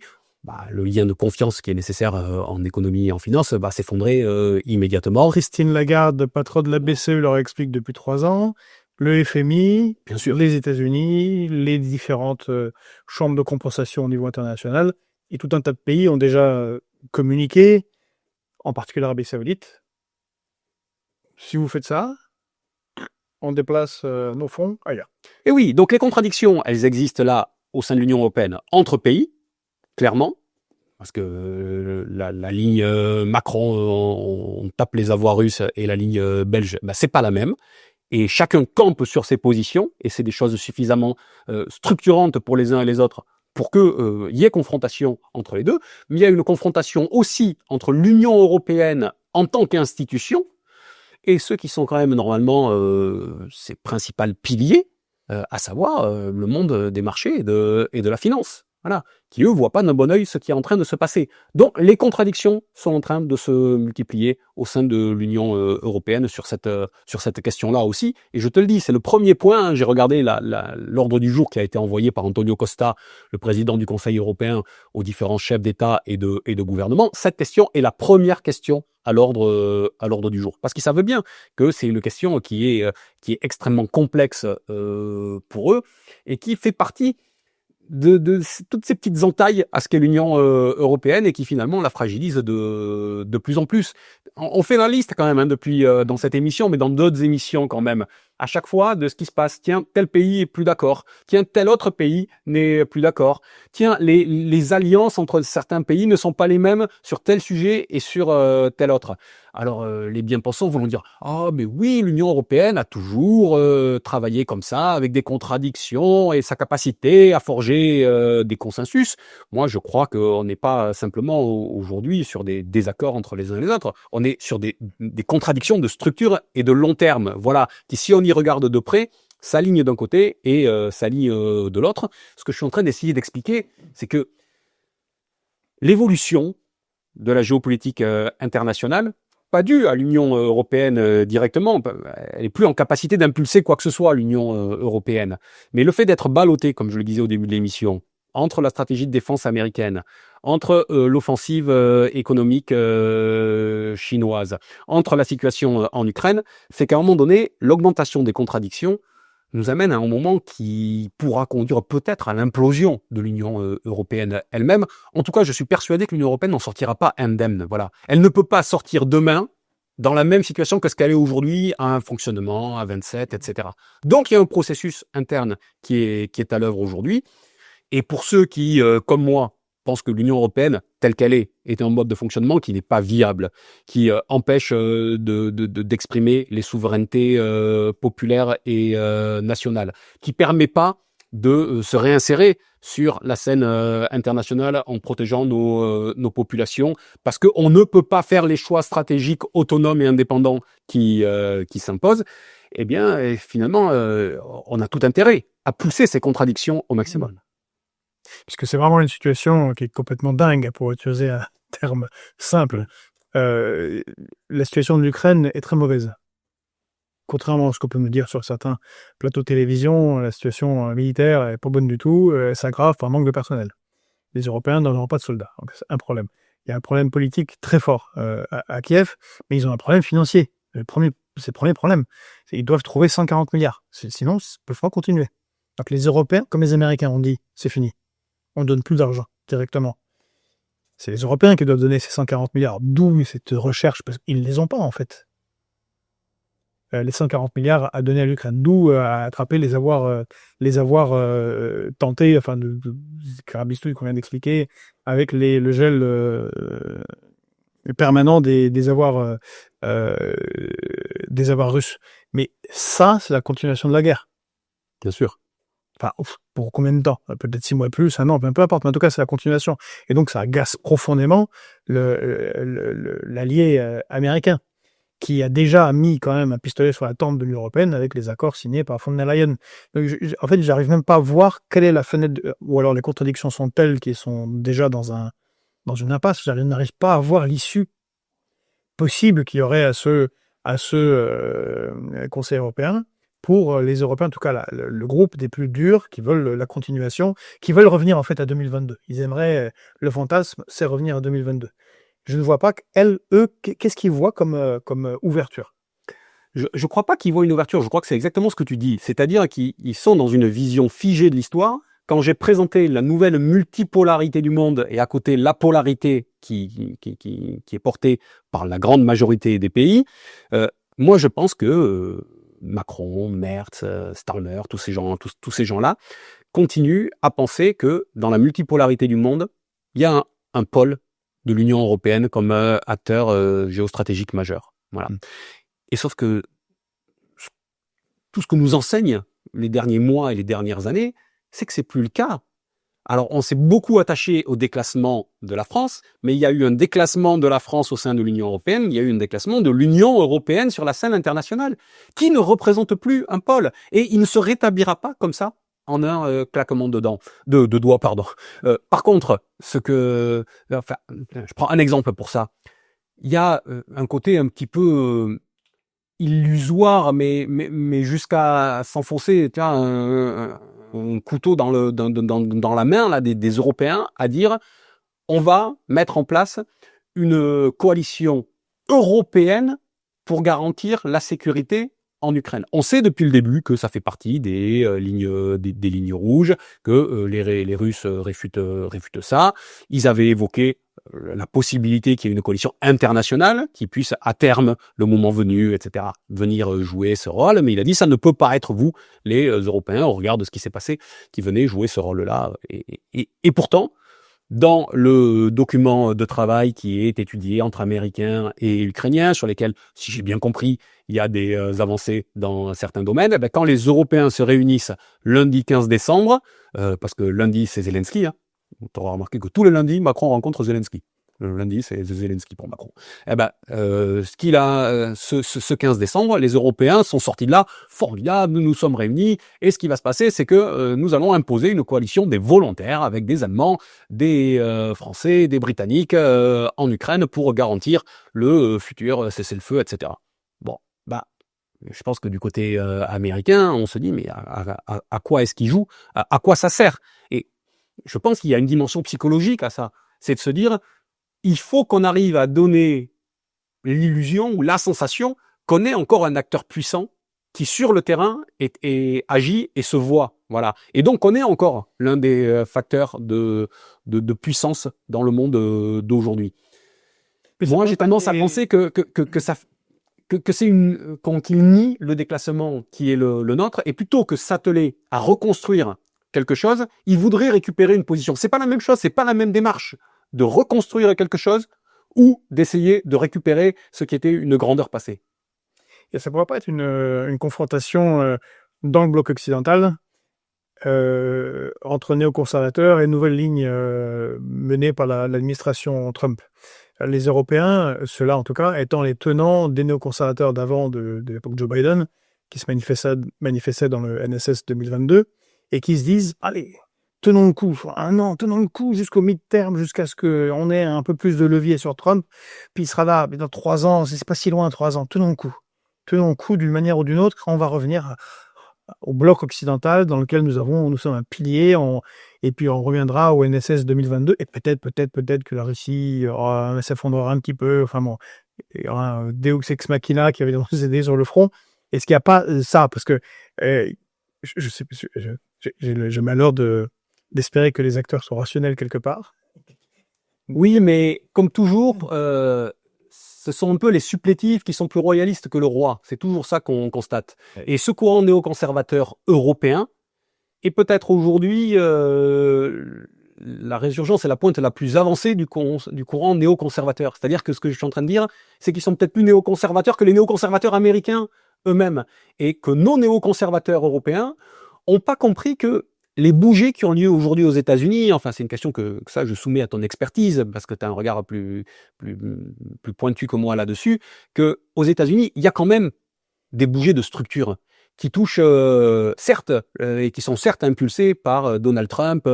le lien de confiance qui est nécessaire en économie et en finance s'effondrer immédiatement. Christine Lagarde, patronne de la BCE, leur explique depuis 3 ans. Le FMI, bien sûr, les États-Unis, les différentes chambres de compensation au niveau international et tout un tas de pays ont déjà communiqué, en particulier l'Arabie Saoudite. Si vous faites ça, on déplace nos fonds ailleurs. Et oui, donc les contradictions, elles existent là au sein de l'Union européenne entre pays, clairement, parce que la ligne Macron, on tape les avoirs russes, et la ligne belge, c'est pas la même. Et chacun campe sur ses positions, et c'est des choses suffisamment structurantes pour les uns et les autres pour qu'il y ait confrontation entre les deux. Mais il y a une confrontation aussi entre l'Union européenne en tant qu'institution et ceux qui sont quand même normalement ses principaux piliers, à savoir le monde des marchés et de la finance. Voilà, qui eux voient pas d'un bon œil ce qui est en train de se passer. Donc les contradictions sont en train de se multiplier au sein de l'Union européenne sur cette question-là aussi. Et je te le dis, c'est le premier point. J'ai regardé l'ordre du jour qui a été envoyé par Antonio Costa, le président du Conseil européen, aux différents chefs d'État et de gouvernement. Cette question est la première question à l'ordre du jour, parce qu'ils savent bien que c'est une question qui est extrêmement complexe pour eux et qui fait partie de toutes ces petites entailles à ce qu'est l'Union européenne et qui finalement la fragilise de plus en plus. On fait la liste quand même depuis dans cette émission, mais dans d'autres émissions quand même, à chaque fois de ce qui se passe. Tiens, tel pays est plus d'accord. Tiens, tel autre pays n'est plus d'accord. Tiens, les alliances entre certains pays ne sont pas les mêmes sur tel sujet et sur tel autre. Alors les bien-pensants vont dire « Ah, mais oui, l'Union européenne a toujours travaillé comme ça, avec des contradictions et sa capacité à forger des consensus. » Moi, je crois qu'on n'est pas simplement aujourd'hui sur des désaccords entre les uns et les autres. On est sur des contradictions de structure et de long terme, voilà, qui, si on y regarde de près, s'alignent d'un côté et s'alignent de l'autre. Ce que je suis en train d'essayer d'expliquer, c'est que l'évolution de la géopolitique internationale, pas due à l'Union européenne directement, elle n'est plus en capacité d'impulser quoi que ce soit, l'Union européenne. Mais le fait d'être ballotté, comme je le disais au début de l'émission, entre la stratégie de défense américaine, entre l'offensive économique chinoise, entre la situation en Ukraine, c'est qu'à un moment donné, l'augmentation des contradictions nous amène à un moment qui pourra conduire peut-être à l'implosion de l'Union européenne elle-même. En tout cas, je suis persuadé que l'Union européenne n'en sortira pas indemne. Voilà. Elle ne peut pas sortir demain dans la même situation que ce qu'elle est aujourd'hui, à un fonctionnement, à 27, etc. Donc, il y a un processus interne qui est à l'œuvre aujourd'hui. Et pour ceux qui, comme moi, pensent que l'Union européenne, telle qu'elle est un mode de fonctionnement qui n'est pas viable, qui empêche d'exprimer les souverainetés populaires et nationales, qui permet pas de se réinsérer sur la scène internationale en protégeant nos populations, parce qu'on ne peut pas faire les choix stratégiques autonomes et indépendants qui s'imposent. Eh bien, finalement, on a tout intérêt à pousser ces contradictions au maximum. Puisque c'est vraiment une situation qui est complètement dingue, pour utiliser un terme simple. La situation de l'Ukraine est très mauvaise. Contrairement à ce qu'on peut me dire sur certains plateaux de télévision, la situation militaire est pas bonne du tout, ça s'aggrave par manque de personnel. Les Européens n'auront pas de soldats, donc c'est un problème. Il y a un problème politique très fort à Kiev, mais ils ont un problème financier. C'est le premier problème. Ils doivent trouver 140 milliards. Sinon, ils ne peuvent pas continuer. Donc les Européens, comme les Américains, ont dit, c'est fini. On ne donne plus d'argent directement. C'est les Européens qui doivent donner ces 140 milliards. D'où cette recherche, parce qu'ils ne les ont pas en fait. Les 140 milliards à donner à l'Ukraine. D'où à attraper les avoirs tentés, enfin, de carabistouille qu'on vient d'expliquer, avec le gel permanent des avoirs russes. Mais ça, c'est la continuation de la guerre. Bien sûr. Enfin, pour combien de temps? Peut-être 6 mois plus, un an, peu importe, mais en tout cas, c'est la continuation. Et donc, ça agace profondément l'allié américain, qui a déjà mis quand même un pistolet sur la tempe de l'Union européenne avec les accords signés par von der Leyen. Donc, en fait, j'arrive même pas à voir quelle est la fenêtre, ou alors les contradictions sont telles qu'ils sont déjà dans une impasse. Je n'arrive pas à voir l'issue possible qu'il y aurait à ce Conseil européen. Pour les Européens, en tout cas le groupe des plus durs, qui veulent la continuation, qui veulent revenir en fait à 2022. Ils aimeraient, le fantasme, c'est revenir à 2022. Je ne vois pas qu'est-ce qu'ils voient comme ouverture. Je ne crois pas qu'ils voient une ouverture, je crois que c'est exactement ce que tu dis. C'est-à-dire qu'ils sont dans une vision figée de l'histoire. Quand j'ai présenté la nouvelle multipolarité du monde et à côté la polarité qui est portée par la grande majorité des pays, moi je pense que Macron, Merz, Starmer, tous ces gens-là continuent à penser que dans la multipolarité du monde, il y a un pôle de l'Union européenne comme acteur géostratégique majeur. Voilà. Et sauf que tout ce que nous enseignent les derniers mois et les dernières années, c'est que c'est plus le cas. Alors, on s'est beaucoup attaché au déclassement de la France, mais il y a eu un déclassement de la France au sein de l'Union européenne, il y a eu un déclassement de l'Union européenne sur la scène internationale, qui ne représente plus un pôle. Et il ne se rétablira pas comme ça en un claquement de doigts. Par contre, je prends un exemple pour ça. Il y a un côté un petit peu illusoire, mais jusqu'à s'enfoncer, tu vois, un couteau dans la main là des Européens, à dire on va mettre en place une coalition européenne pour garantir la sécurité en Ukraine. On sait depuis le début que ça fait partie des lignes rouges, que les Russes réfutent ça. Ils avaient évoqué la possibilité qu'il y ait une coalition internationale qui puisse, à terme, le moment venu, etc., venir jouer ce rôle. Mais il a dit, ça ne peut pas être vous, les Européens, au regard de ce qui s'est passé, qui venez jouer ce rôle-là. Et pourtant, dans le document de travail qui est étudié entre Américains et Ukrainiens, sur lesquels, si j'ai bien compris, il y a des avancées dans certains domaines, eh bien, quand les Européens se réunissent lundi 15 décembre, parce que lundi c'est Zelensky, hein, tu auras remarqué que tous les lundis, Macron rencontre Zelensky. Le lundi, c'est Zelensky pour Macron. Eh ben, ce 15 décembre, les Européens sont sortis de là, formidable, nous nous sommes réunis, et ce qui va se passer, c'est que nous allons imposer une coalition des volontaires avec des Allemands, des Français, des Britanniques en Ukraine pour garantir le futur cessez-le-feu, etc. Bon, bah, je pense que du côté américain, on se dit, mais à quoi est-ce qu'ils jouent, à quoi ça sert? Et je pense qu'il y a une dimension psychologique à ça, c'est de se dire, il faut qu'on arrive à donner l'illusion ou la sensation qu'on est encore un acteur puissant qui, sur le terrain, agit et se voit. Voilà. Et donc, on est encore l'un des facteurs de puissance dans le monde d'aujourd'hui. Moi, j'ai tendance à penser que c'est qu'il nie le déclassement qui est le nôtre, et plutôt que s'atteler à reconstruire quelque chose, il voudrait récupérer une position. C'est pas la même chose, c'est pas la même démarche de reconstruire quelque chose ou d'essayer de récupérer ce qui était une grandeur passée. Et ça ne pourrait pas être une confrontation dans le bloc occidental entre néoconservateurs et nouvelle ligne menée par l'administration Trump. Les Européens, ceux-là en tout cas, étant les tenants des néoconservateurs d'avant de l'époque Joe Biden, qui se manifestaient dans le NSS 2022, et qui se disent, allez, tenons le coup, tenons le coup jusqu'au mid-term, jusqu'à ce qu'on ait un peu plus de levier sur Trump, puis il sera là, mais dans 3 ans, c'est pas si loin, 3 ans, tenons le coup. Tenons le coup d'une manière ou d'une autre, quand on va revenir au bloc occidental dans lequel nous sommes un pilier, et puis on reviendra au NSS 2022, et peut-être que la Russie s'effondrera un petit peu, enfin bon, il y aura un Deus Ex Machina qui va nous aider sur le front. Est-ce qu'il n'y a pas ça? Parce que je sais, j'ai le malheur d'espérer que les acteurs sont rationnels quelque part. Oui, mais comme toujours, ce sont un peu les supplétifs qui sont plus royalistes que le roi. C'est toujours ça qu'on constate. Et ce courant néoconservateur européen est peut-être aujourd'hui la résurgence et la pointe la plus avancée du courant néoconservateur. C'est-à-dire que ce que je suis en train de dire, c'est qu'ils sont peut-être plus néoconservateurs que les néoconservateurs américains eux-mêmes. Et que nos néoconservateurs européens n'ont pas compris que les bougies qui ont lieu aujourd'hui aux États-Unis, enfin c'est une question que ça je soumets à ton expertise parce que tu as un regard plus pointu que moi là-dessus, que aux États-Unis, il y a quand même des bougies de structure qui touchent certes et qui sont certes impulsées par Donald Trump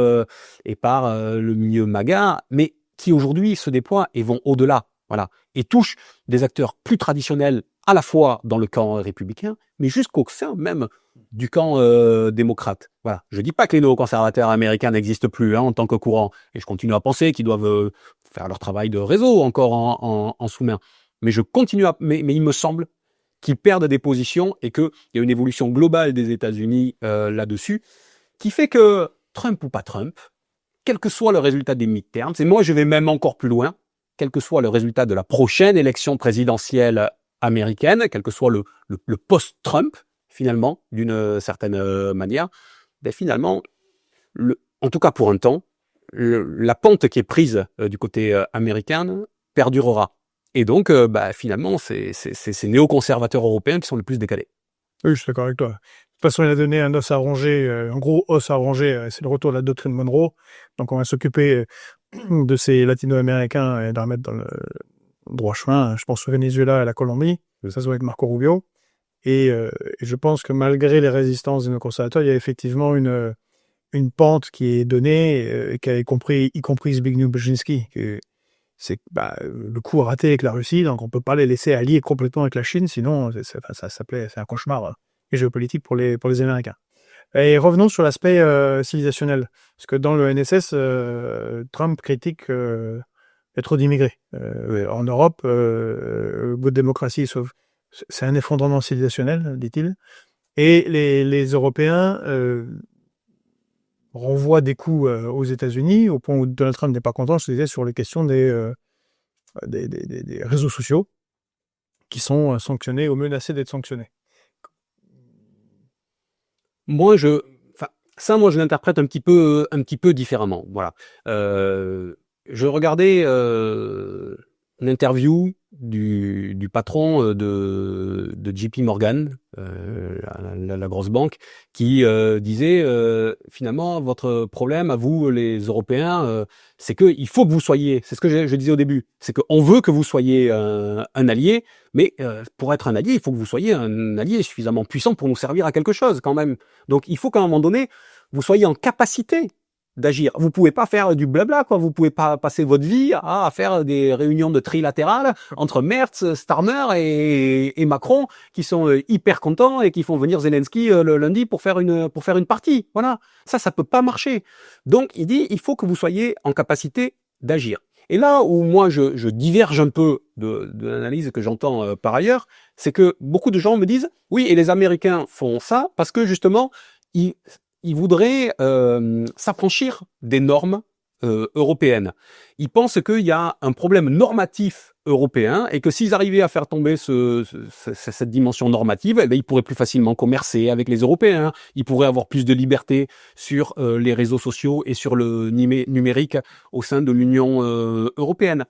et par le milieu MAGA, mais qui aujourd'hui se déploient et vont au-delà, voilà, et touchent des acteurs plus traditionnels à la fois dans le camp républicain, mais jusqu'au sein même du camp démocrate. Voilà. Je dis pas que les néoconservateurs américains n'existent plus en tant que courant, et je continue à penser qu'ils doivent faire leur travail de réseau encore en sous-main. Mais mais il me semble qu'ils perdent des positions et qu'il y a une évolution globale des États-Unis là-dessus, qui fait que Trump ou pas Trump, quel que soit le résultat des midterms, et moi je vais même encore plus loin, quel que soit le résultat de la prochaine élection présidentielle américaine, quel que soit le post-Trump, finalement, d'une certaine manière, ben finalement, en tout cas pour un temps, la pente qui est prise du côté américain perdurera. Et donc, finalement, c'est ces néoconservateurs européens qui sont les plus décalés. Oui, je suis d'accord avec toi. De toute façon, il a donné un os à ronger, un gros os à ronger, c'est le retour de la doctrine Monroe. Donc, on va s'occuper de ces latino-américains et de les remettre dans le droit chemin. Je pense au Venezuela et à la Colombie. Ça va être Marco Rubio. Et je pense que malgré les résistances des néoconservateurs, il y a effectivement une pente qui est donnée, y compris Zbigniew Brzezinski, que c'est le coup raté avec la Russie, donc on peut pas les laisser allier complètement avec la Chine, sinon c'est un cauchemar géopolitique pour les Américains. Et revenons sur l'aspect civilisationnel, parce que dans le NSS, Trump critique il y a trop d'immigrés. En Europe, votre démocratie, sauf c'est un effondrement civilisationnel, dit-il. Et les Européens renvoient des coups aux États-Unis, au point où Donald Trump n'est pas content, je te disais, sur les questions des réseaux sociaux qui sont sanctionnés ou menacés d'être sanctionnés. Moi, je l'interprète un petit peu différemment. Voilà. Je regardais une interview du patron de JP Morgan, la grosse banque, qui disait finalement votre problème à vous les Européens, c'est que il faut que vous soyez, c'est ce que je disais au début, c'est qu'on veut que vous soyez un allié, mais pour être un allié, il faut que vous soyez un allié suffisamment puissant pour nous servir à quelque chose quand même. Donc il faut qu'à un moment donné, vous soyez en capacité d'agir. Vous pouvez pas faire du blabla, quoi. Vous pouvez pas passer votre vie à faire des réunions de trilatérales entre Merz, Starmer et Macron, qui sont hyper contents et qui font venir Zelensky le lundi pour faire une partie. Voilà. Ça peut pas marcher. Donc, il dit, il faut que vous soyez en capacité d'agir. Et là où moi je diverge un peu de l'analyse que j'entends par ailleurs, c'est que beaucoup de gens me disent, oui, et les Américains font ça parce que justement, ils voudraient s'affranchir des normes européennes. Ils pensent qu'il y a un problème normatif européen et que s'ils arrivaient à faire tomber cette dimension normative, eh bien, ils pourraient plus facilement commercer avec les Européens, ils pourraient avoir plus de liberté sur les réseaux sociaux et sur le numérique au sein de l'Union européenne.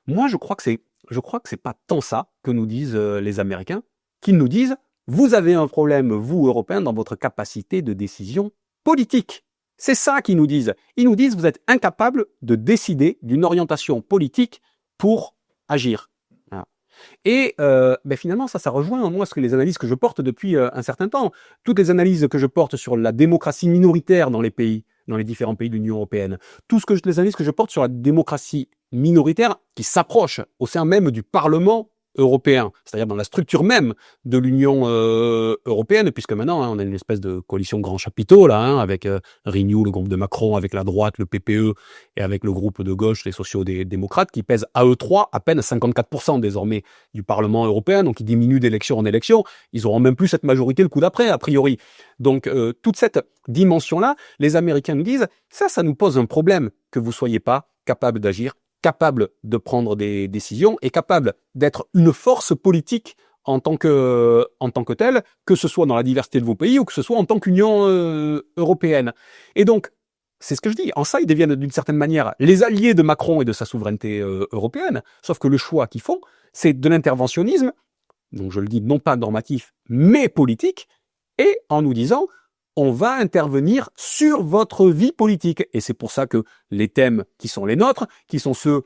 Moi, je crois que c'est pas tant ça que nous disent les Américains, qu'ils nous disent vous avez un problème, vous, Européens, dans votre capacité de décision politique. C'est ça qu'ils nous disent. Ils nous disent, vous êtes incapables de décider d'une orientation politique pour agir. Voilà. Et finalement, ça rejoint moi ce que les analyses que je porte depuis un certain temps. Toutes les analyses que je porte sur la démocratie minoritaire dans les pays, dans les différents pays de l'Union européenne, les analyses que je porte sur la démocratie minoritaire qui s'approche au sein même du Parlement européen, c'est-à-dire dans la structure même de l'Union européenne, puisque maintenant on a une espèce de coalition grand chapiteau là, avec Renew, le groupe de Macron, avec la droite, le PPE, et avec le groupe de gauche, les sociaux-démocrates, qui pèsent à eux trois à peine 54% désormais du Parlement européen, donc ils diminuent d'élection en élection, ils auront même plus cette majorité le coup d'après, a priori. Donc toute cette dimension-là, les Américains nous disent, ça nous pose un problème que vous soyez pas capable d'agir, capable de prendre des décisions et capable d'être une force politique en tant que telle, que ce soit dans la diversité de vos pays ou que ce soit en tant qu'Union européenne. Et donc, c'est ce que je dis, en ça, ils deviennent d'une certaine manière les alliés de Macron et de sa souveraineté européenne, sauf que le choix qu'ils font, c'est de l'interventionnisme, donc je le dis non pas normatif, mais politique, et en nous disant on va intervenir sur votre vie politique. Et c'est pour ça que les thèmes qui sont les nôtres, qui sont ceux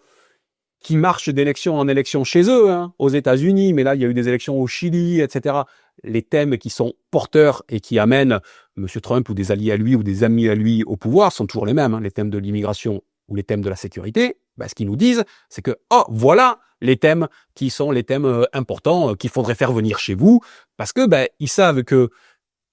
qui marchent d'élection en élection chez eux, aux États-Unis, mais là, il y a eu des élections au Chili, etc. Les thèmes qui sont porteurs et qui amènent M. Trump ou des alliés à lui ou des amis à lui au pouvoir sont toujours les mêmes, les thèmes de l'immigration ou les thèmes de la sécurité. Ce qu'ils nous disent, c'est que, voilà les thèmes qui sont les thèmes importants qu'il faudrait faire venir chez vous, parce que ils savent que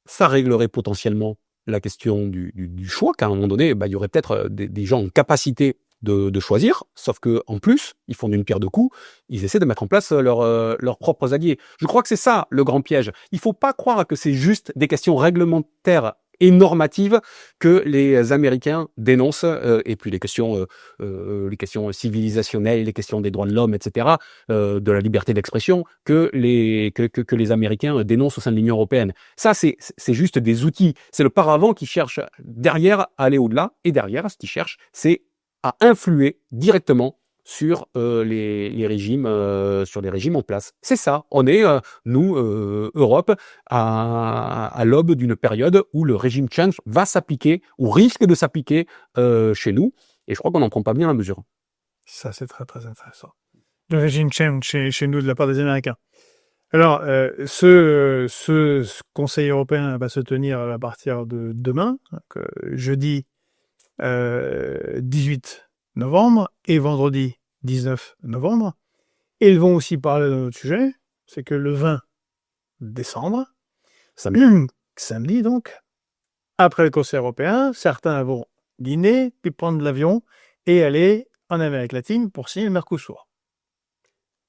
ça réglerait potentiellement la question du choix, qu'à un moment donné, il y aurait peut-être des gens en capacité de choisir, sauf que en plus, ils font d'une pierre deux coups, ils essaient de mettre en place leurs propres alliés. Je crois que c'est ça le grand piège. Il faut pas croire que c'est juste des questions réglementaires et normatives que les Américains dénoncent, et puis les questions civilisationnelles, les questions des droits de l'homme, etc., de la liberté d'expression, que les Américains dénoncent au sein de l'Union européenne. Ça, c'est juste des outils. C'est le paravent qui cherche derrière à aller au-delà, et derrière, ce qu'ils cherchent, c'est à influer directement sur les régimes en place. C'est ça. On est, nous, Europe, à l'aube d'une période où le régime change va s'appliquer, ou risque de s'appliquer chez nous, et je crois qu'on n'en prend pas bien la mesure. Ça, c'est très, très intéressant. Le régime change chez nous de la part des Américains. Alors, ce Conseil européen va se tenir à partir de demain, donc, jeudi 18 novembre et vendredi 19 novembre. Et ils vont aussi parler d'un autre sujet, c'est que le 20 décembre, samedi donc, après le Conseil européen, certains vont dîner, puis prendre l'avion et aller en Amérique latine pour signer le Mercosur.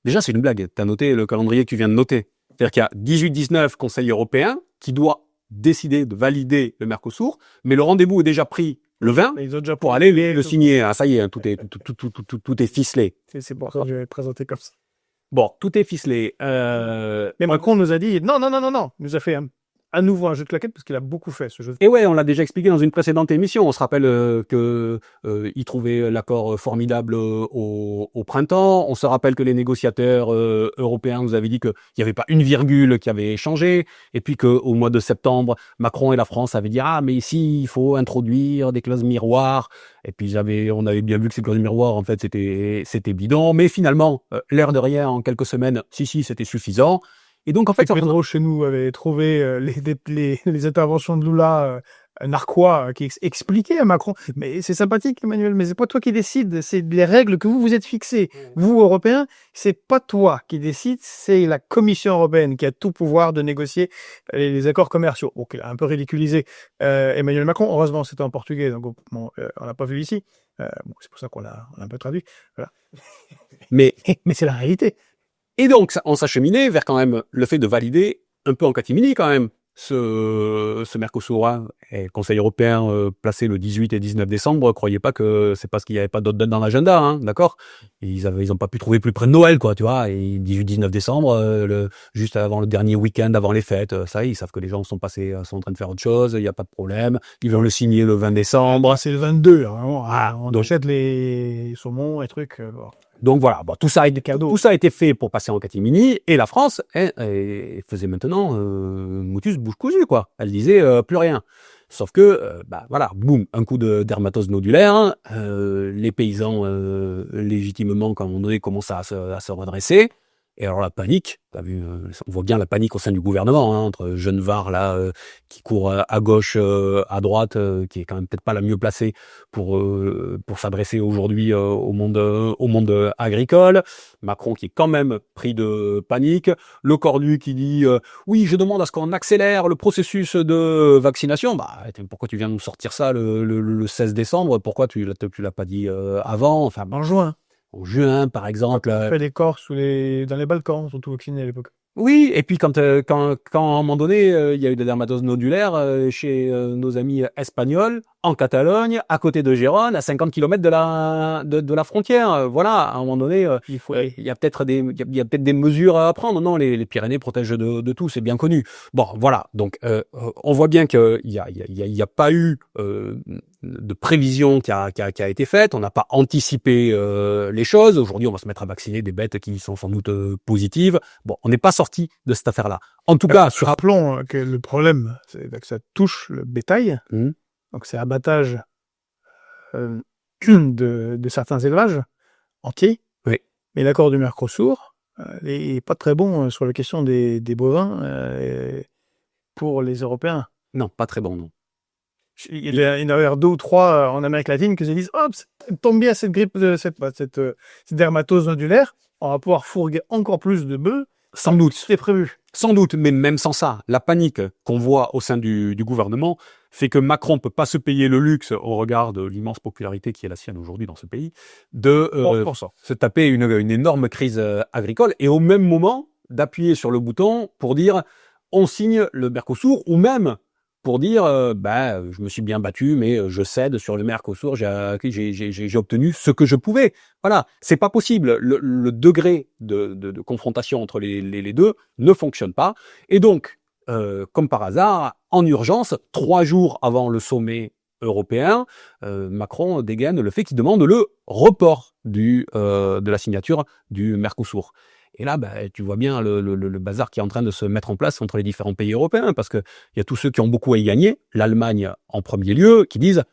Déjà, c'est une blague. Tu as noté le calendrier que tu viens de noter. C'est-à-dire qu'il y a 18-19 Conseil européen qui doit décider de valider le Mercosur, mais le rendez-vous est déjà pris le 20 pour aller le signer. Ah, ça y est, tout est ficelé. C'est pour ça que je vais le présenter comme ça. Bon, tout est ficelé. Mais Macron nous a dit non. Il nous a fait à nouveau un jeu de claquettes parce qu'il a beaucoup fait ce jeu. Et ouais, on l'a déjà expliqué dans une précédente émission. On se rappelle il trouvait l'accord formidable au printemps. On se rappelle que les négociateurs européens nous avaient dit qu'il n'y avait pas une virgule qui avait changé. Et puis qu'au mois de septembre, Macron et la France avaient dit mais ici il faut introduire des clauses miroirs. Et puis on avait bien vu que ces clauses miroirs en fait c'était bidon. Mais finalement, l'air de rien, en quelques semaines, si c'était suffisant. Et donc, en fait, Pedro chez nous avait trouvé les interventions de Lula narquois qui expliquaient à Macron. Mais c'est sympathique, Emmanuel, mais c'est pas toi qui décide, c'est les règles que vous êtes fixées. Vous, Européens, c'est pas toi qui décide, c'est la Commission européenne qui a tout pouvoir de négocier les accords commerciaux. Donc, il a un peu ridiculisé Emmanuel Macron. Heureusement, c'était en portugais, donc on l'a pas vu ici. C'est pour ça qu'on l'a un peu traduit. Voilà. Mais c'est la réalité. Et donc, on s'acheminait vers quand même le fait de valider un peu en catimini quand même ce Mercosur. Et le Conseil européen placé le 18 et 19 décembre, croyez pas que c'est parce qu'il n'y avait pas d'autres dates dans l'agenda, d'accord. Ils ont pas pu trouver plus près de Noël, quoi, tu vois. Et 18-19 décembre, juste avant le dernier week-end, avant les fêtes, ça, ils savent que les gens sont en train de faire autre chose, il n'y a pas de problème. Ils vont le signer le 20 décembre. C'est le 22, on achète les saumons et trucs. Donc voilà, tout ça a été fait pour passer en catimini, et la France elle faisait maintenant motus bouche cousue, quoi. Elle disait plus rien. Sauf que, voilà, boum, un coup de dermatose nodulaire, hein, les paysans, légitimement, comme on dit, commencent à se redresser. Et alors la panique, t'as vu, on voit bien la panique au sein du gouvernement, hein, entre Genevard là qui court à gauche, à droite, qui est quand même peut-être pas la mieux placée pour s'adresser aujourd'hui au monde agricole. Macron qui est quand même pris de panique. Le Cornu qui dit oui, je demande à ce qu'on accélère le processus de vaccination. Pourquoi tu viens nous sortir ça le 16 décembre? Pourquoi tu l'as pas dit avant? Enfin, En juin. en juin, par exemple. On fait des Corses dans les Balkans, surtout vaccinés à l'époque. Oui, et puis quand à un moment donné, il y a eu des dermatoses nodulaires chez nos amis espagnols, en Catalogne, à côté de Gérone, à 50 km de la frontière. Voilà, à un moment donné, il y a peut-être des mesures à prendre. Non, les Pyrénées protègent de tout, c'est bien connu. Bon, voilà. Donc, on voit bien qu'il y a pas eu de prévision qui a été faite. On n'a pas anticipé les choses. Aujourd'hui, on va se mettre à vacciner des bêtes qui sont sans doute positives. Bon, on n'est pas sorti de cette affaire-là. En tout cas, rappelons que le problème, c'est que ça touche le bétail. Donc, c'est abattage de certains élevages entiers. Oui. Mais l'accord du Mercosur n'est pas très bon sur la question des bovins pour les Européens. Non, pas très bon, non. Il y en a l'air 2 ou 3 en Amérique latine que se disent « Hop, tombe bien cette grippe, cette dermatose nodulaire, on va pouvoir fourguer encore plus de bœufs. » Sans doute. C'était prévu. Sans doute, mais même sans ça, la panique qu'on voit au sein du gouvernement fait que Macron peut pas se payer le luxe, au regard de l'immense popularité qui est la sienne aujourd'hui dans ce pays, de se taper une énorme crise agricole et au même moment d'appuyer sur le bouton pour dire on signe le Mercosur ou même pour dire je me suis bien battu mais je cède sur le Mercosur, j'ai obtenu ce que je pouvais. Voilà, c'est pas possible. Le degré de confrontation entre les deux ne fonctionne pas. Et donc, comme par hasard, en urgence, 3 jours avant le sommet européen, Macron dégaine le fait qu'il demande le report de la signature du Mercosur. Et là, tu vois bien le bazar qui est en train de se mettre en place entre les différents pays européens, parce que il y a tous ceux qui ont beaucoup à y gagner, l'Allemagne en premier lieu, qui disent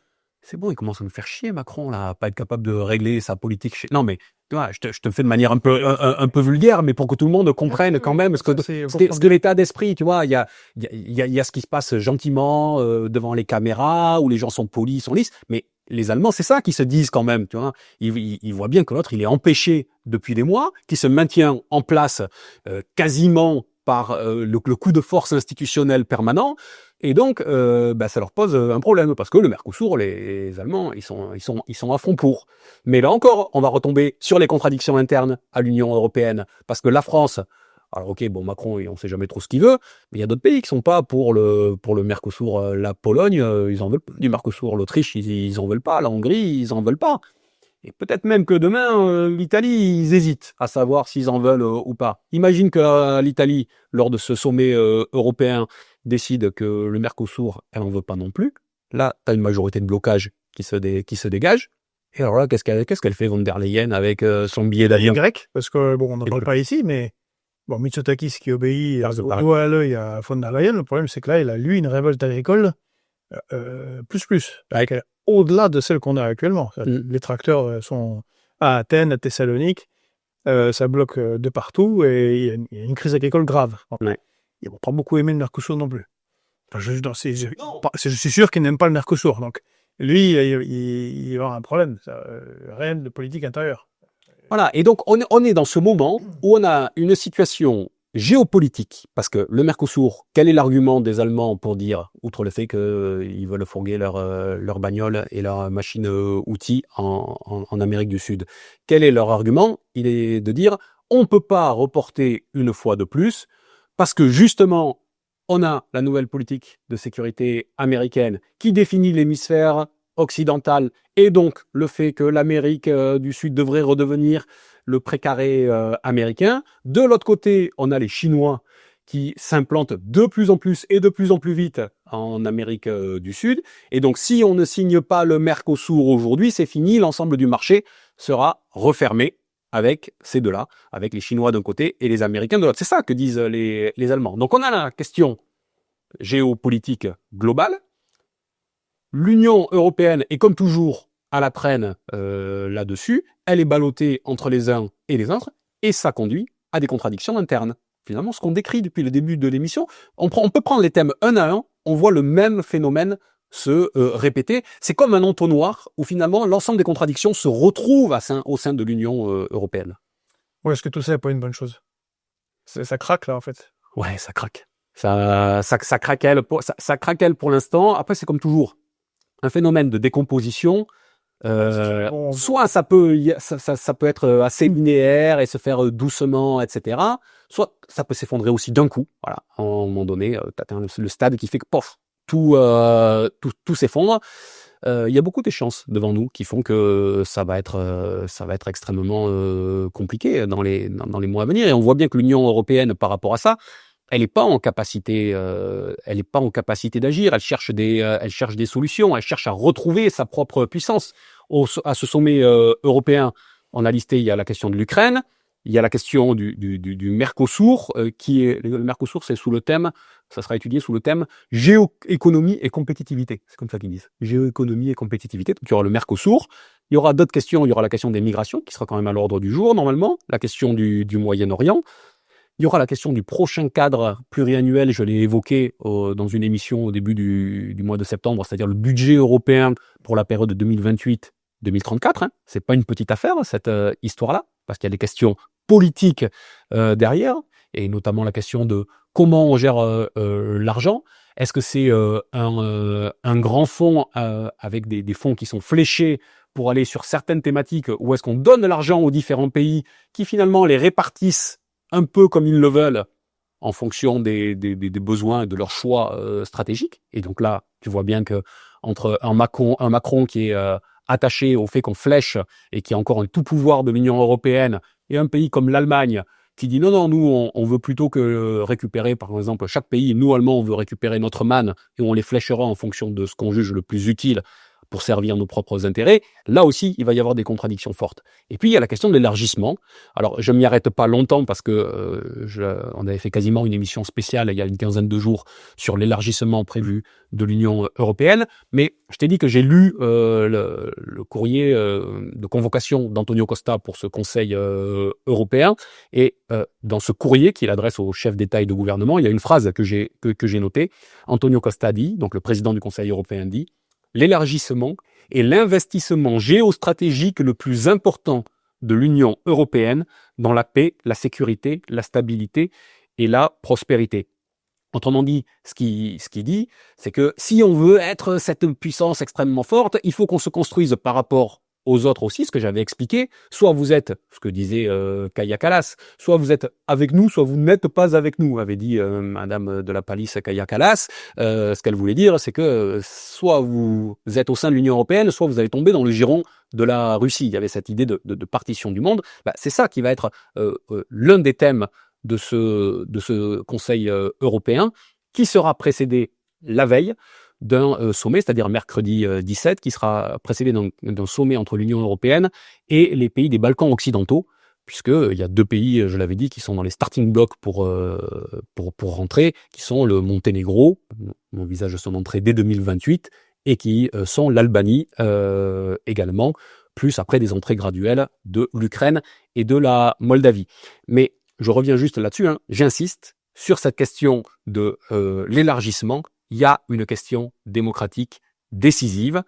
c'est bon, il commence à nous faire chier Macron là, à pas être capable de régler sa politique. Non mais tu vois, je te fais de manière un peu vulgaire, mais pour que tout le monde comprenne quand même ce que l'état d'esprit, tu vois, il y a ce qui se passe gentiment devant les caméras où les gens sont polis, ils sont lisses, mais les Allemands, c'est ça qu'ils se disent quand même, tu vois. Ils voient bien que l'autre, il est empêché depuis des mois, qu'il se maintient en place quasiment par le coup de force institutionnel permanent. Et donc, ça leur pose un problème parce que le Mercosur, les Allemands, ils sont à fond pour. Mais là encore, on va retomber sur les contradictions internes à l'Union européenne parce que la France, alors ok, bon Macron, on sait jamais trop ce qu'il veut, mais il y a d'autres pays qui sont pas pour le Mercosur. La Pologne, ils en veulent pas du Mercosur. L'Autriche, ils en veulent pas. La Hongrie, ils en veulent pas. Et peut-être même que demain, l'Italie, ils hésitent à savoir s'ils en veulent ou pas. Imagine que l'Italie, lors de ce sommet européen, décide que le Mercosur, elle en veut pas non plus. Là, tu as une majorité de blocage qui se dégage. Et alors là, qu'est-ce qu'elle fait, von der Leyen, avec son billet d'avion grec, parce que bon, on n'en parle pas ici, mais bon, Mitsotakis qui obéit au doigt à l'œil à von der Leyen, le problème c'est que là, il a lui une révolte agricole plus. Au-delà de celle qu'on a actuellement. Les tracteurs sont à Athènes, à Thessalonique, ça bloque de partout et il y a une crise agricole grave. Ouais. Ils vont pas beaucoup aimer le Mercosur non plus. Enfin, je suis sûr qu'ils n'aiment pas le Mercosur. Donc, lui, il va avoir un problème réel de politique intérieure. Voilà, et donc on est dans ce moment où on a une situation géopolitique, parce que le Mercosur, quel est l'argument des Allemands pour dire, outre le fait qu'ils veulent fourguer leur bagnole et leur machine outils en Amérique du Sud, quel est leur argument? Il est de dire, on peut pas reporter une fois de plus, parce que justement, on a la nouvelle politique de sécurité américaine qui définit l'hémisphère occidental et donc le fait que l'Amérique du Sud devrait redevenir le précaré américain. De l'autre côté, on a les Chinois qui s'implantent de plus en plus et de plus en plus vite en Amérique du Sud. Et donc, si on ne signe pas le Mercosur aujourd'hui, c'est fini, l'ensemble du marché sera refermé avec ces deux-là, avec les Chinois d'un côté et les Américains de l'autre. C'est ça que disent les Allemands. Donc, on a la question géopolitique globale, L'Union européenne est comme toujours à la traîne là-dessus, elle est ballottée entre les uns et les autres, et ça conduit à des contradictions internes. Finalement, ce qu'on décrit depuis le début de l'émission, on peut prendre les thèmes un à un, on voit le même phénomène se répéter. C'est comme un entonnoir où finalement l'ensemble des contradictions se retrouvent au sein de l'Union européenne. Ouais, est-ce que tout ça n'est pas une bonne chose? Ça craque là en fait. Ouais, ça craque. Ça craquelle ça craquelle pour l'instant. Après, c'est comme toujours un phénomène de décomposition. Soit ça peut être assez linéaire et se faire doucement, etc. Soit ça peut s'effondrer aussi d'un coup. Voilà, à un moment donné, t'atteins le stade qui fait que pof, tout s'effondre. Il y a beaucoup d'échéances devant nous qui font que ça va être extrêmement compliqué dans les mois à venir. Et on voit bien que l'Union européenne, par rapport à ça, elle n'est pas en capacité d'agir. Elle cherche des solutions. Elle cherche à retrouver sa propre puissance. À ce sommet européen, on a listé, il y a la question de l'Ukraine, il y a la question du Mercosur, le Mercosur, c'est ça sera étudié sous le thème géoéconomie et compétitivité. C'est comme ça qu'ils disent. Géoéconomie et compétitivité. Donc il y aura le Mercosur. Il y aura d'autres questions. Il y aura la question des migrations, qui sera quand même à l'ordre du jour, normalement. La question du Moyen-Orient. Il y aura la question du prochain cadre pluriannuel, je l'ai évoqué dans une émission au début du mois de septembre, c'est-à-dire le budget européen pour la période 2028-2034. Hein. C'est pas une petite affaire, cette histoire-là, parce qu'il y a des questions politiques derrière, et notamment la question de comment on gère l'argent. Est-ce que c'est un grand fonds avec des fonds qui sont fléchés pour aller sur certaines thématiques, ou est-ce qu'on donne l'argent aux différents pays qui finalement les répartissent un peu comme ils le veulent, en fonction des besoins et de leurs choix stratégiques. Et donc là, tu vois bien que entre un Macron qui est attaché au fait qu'on flèche et qui a encore un tout pouvoir de l'Union européenne, et un pays comme l'Allemagne qui dit non, nous on veut plutôt que récupérer, par exemple, chaque pays, nous Allemands, on veut récupérer notre manne et on les fléchera en fonction de ce qu'on juge le plus utile pour servir nos propres intérêts, là aussi, il va y avoir des contradictions fortes. Et puis, il y a la question de l'élargissement. Alors, je ne m'y arrête pas longtemps parce que on avait fait quasiment une émission spéciale il y a une quinzaine de jours sur l'élargissement prévu de l'Union européenne. Mais je t'ai dit que j'ai lu le courrier de convocation d'Antonio Costa pour ce Conseil européen. Et dans ce courrier qu'il adresse aux chefs d'État et de gouvernement, il y a une phrase que j'ai notée. Antonio Costa dit, donc le président du Conseil européen dit, l'élargissement est l'investissement géostratégique le plus important de l'Union européenne dans la paix, la sécurité, la stabilité et la prospérité. Autrement dit, ce qu'il dit, c'est que si on veut être cette puissance extrêmement forte, il faut qu'on se construise par rapport aux autres aussi, ce que j'avais expliqué. Soit vous êtes, ce que disait Kaja Kallas, soit vous êtes avec nous, soit vous n'êtes pas avec nous, avait dit Madame de la Palisse Kaja Kallas. Ce qu'elle voulait dire, c'est que soit vous êtes au sein de l'Union européenne, soit vous allez tomber dans le giron de la Russie. Il y avait cette idée de partition du monde. C'est ça qui va être l'un des thèmes de ce Conseil européen, qui sera précédé la veille d'un sommet, c'est-à-dire mercredi 17, qui sera précédé d'un sommet entre l'Union européenne et les pays des Balkans occidentaux, puisqu'il y a deux pays, je l'avais dit, qui sont dans les starting blocks pour rentrer, qui sont le Monténégro, on envisage son entrée dès 2028, et qui sont l'Albanie également, plus après des entrées graduelles de l'Ukraine et de la Moldavie. Mais je reviens juste là-dessus, hein, j'insiste, sur cette question de l'élargissement, il y a une question démocratique décisive.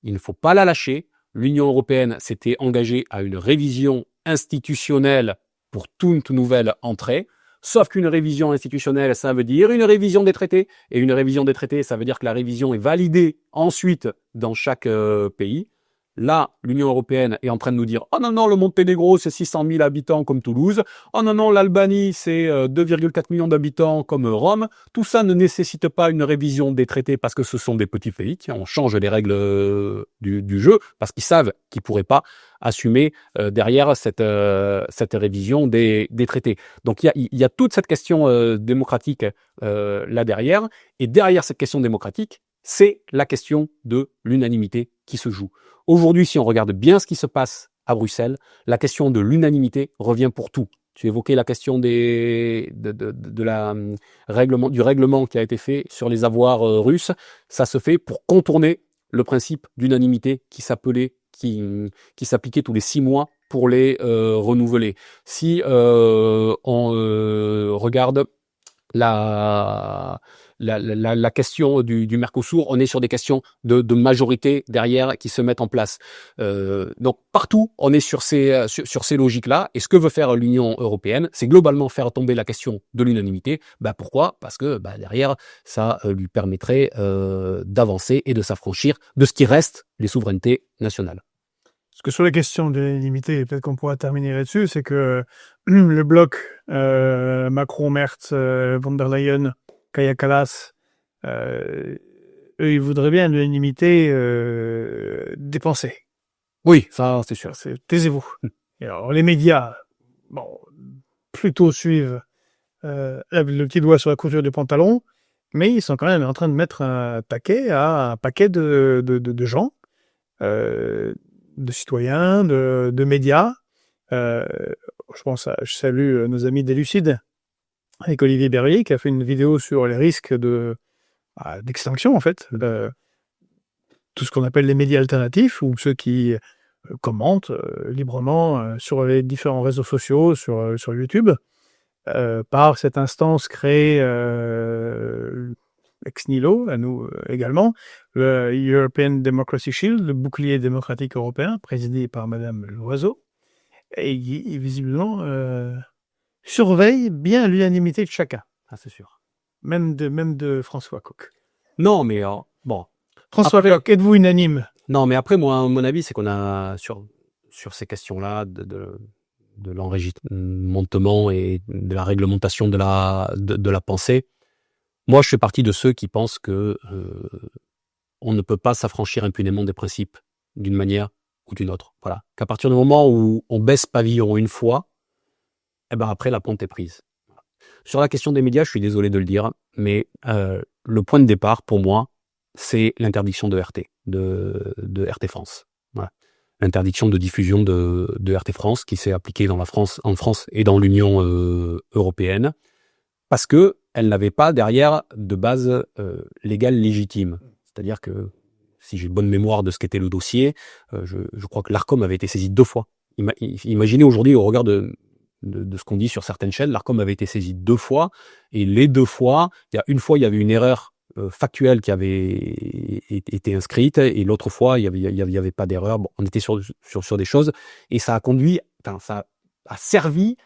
Il ne faut pas la lâcher. L'Union européenne s'était engagée à une révision institutionnelle pour toute nouvelle entrée. Sauf qu'une révision institutionnelle, ça veut dire une révision des traités. Et une révision des traités, ça veut dire que la révision est validée ensuite dans chaque pays. Là, l'Union européenne est en train de nous dire « Oh non, le Monténégro, c'est 600 000 habitants comme Toulouse. Oh non, l'Albanie, c'est 2,4 millions d'habitants comme Rome. » Tout ça ne nécessite pas une révision des traités parce que ce sont des petits pays. Tiens, on change les règles du jeu parce qu'ils savent qu'ils ne pourraient pas assumer derrière cette révision des traités. Donc, il y a toute cette question démocratique là derrière. Et derrière cette question démocratique, c'est la question de l'unanimité qui se joue. Aujourd'hui, si on regarde bien ce qui se passe à Bruxelles, la question de l'unanimité revient pour tout. Tu évoquais la question du règlement qui a été fait sur les avoirs russes. Ça se fait pour contourner le principe d'unanimité qui s'appliquait tous les 6 mois pour les renouveler. Si on regarde la question du Mercosur, on est sur des questions de majorité derrière qui se mettent en place. Donc partout, on est sur ces logiques-là. Et ce que veut faire l'Union européenne, c'est globalement faire tomber la question de l'unanimité. Pourquoi ? Parce que derrière, ça lui permettrait d'avancer et de s'affranchir de ce qui reste les souverainetés nationales. Parce que sur les questions de l'unanimité, et peut-être qu'on pourra terminer là-dessus, c'est que le bloc Macron, Merz, von der Leyen, Kaja Kallas, eux, ils voudraient bien l'unanimité dépensée. Oui, ça, c'est sûr. Taisez-vous. Et alors, les médias, plutôt suivent le petit doigt sur la couture du pantalon, mais ils sont quand même en train de mettre un paquet de gens, de citoyens, de médias. Je salue nos amis des Lucides, avec Olivier Berrier, qui a fait une vidéo sur les risques d'extinction, en fait, tout ce qu'on appelle les médias alternatifs, ou ceux qui commentent librement sur les différents réseaux sociaux, sur YouTube, par cette instance créée ex nihilo, à nous également, le European Democracy Shield, le bouclier démocratique européen, présidé par Madame Loiseau, et visiblement surveille bien l'unanimité de chacun. Ah, c'est sûr. Même de François Coq. Non, mais bon. François Coq, êtes-vous unanime ? Non, mais après, moi, mon avis, c'est qu'on a sur ces questions-là de l'enregistrement et de la réglementation de la pensée. Moi, je fais partie de ceux qui pensent que on ne peut pas s'affranchir impunément des principes d'une manière ou d'une autre. Voilà. Qu'à partir du moment où on baisse pavillon une fois, après, la pente est prise. Sur la question des médias, je suis désolé de le dire, mais le point de départ, pour moi, c'est l'interdiction de RT, de RT France. Voilà. L'interdiction de diffusion de RT France qui s'est appliquée en France et dans l'Union européenne, parce que elle n'avait pas derrière de base légale légitime. C'est-à-dire que, si j'ai bonne mémoire de ce qu'était le dossier, je crois que l'Arcom avait été saisi 2 fois. Imaginez aujourd'hui, au regard de ce qu'on dit sur certaines chaînes, l'Arcom avait été saisi 2 fois, et les 2 fois, une fois il y avait une erreur factuelle qui avait été inscrite, et l'autre fois il y avait pas d'erreur. Bon, on était sur des choses, et ça a servi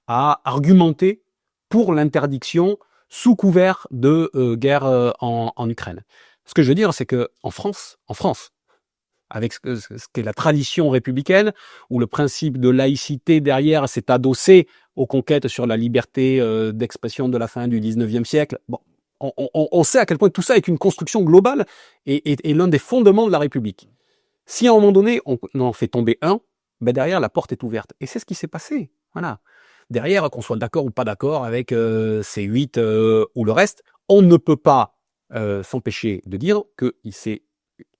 à argumenter pour l'interdiction sous couvert de guerre en Ukraine. Ce que je veux dire, c'est que en France, avec ce qu'est la tradition républicaine, où le principe de laïcité derrière s'est adossé aux conquêtes sur la liberté d'expression de la fin du 19e siècle. Bon, on sait à quel point tout ça est une construction globale et l'un des fondements de la République. Si à un moment donné, on en fait tomber un, derrière, la porte est ouverte. Et c'est ce qui s'est passé. Voilà. Derrière, qu'on soit d'accord ou pas d'accord avec ces 8 ou le reste, on ne peut pas s'empêcher de dire que c'est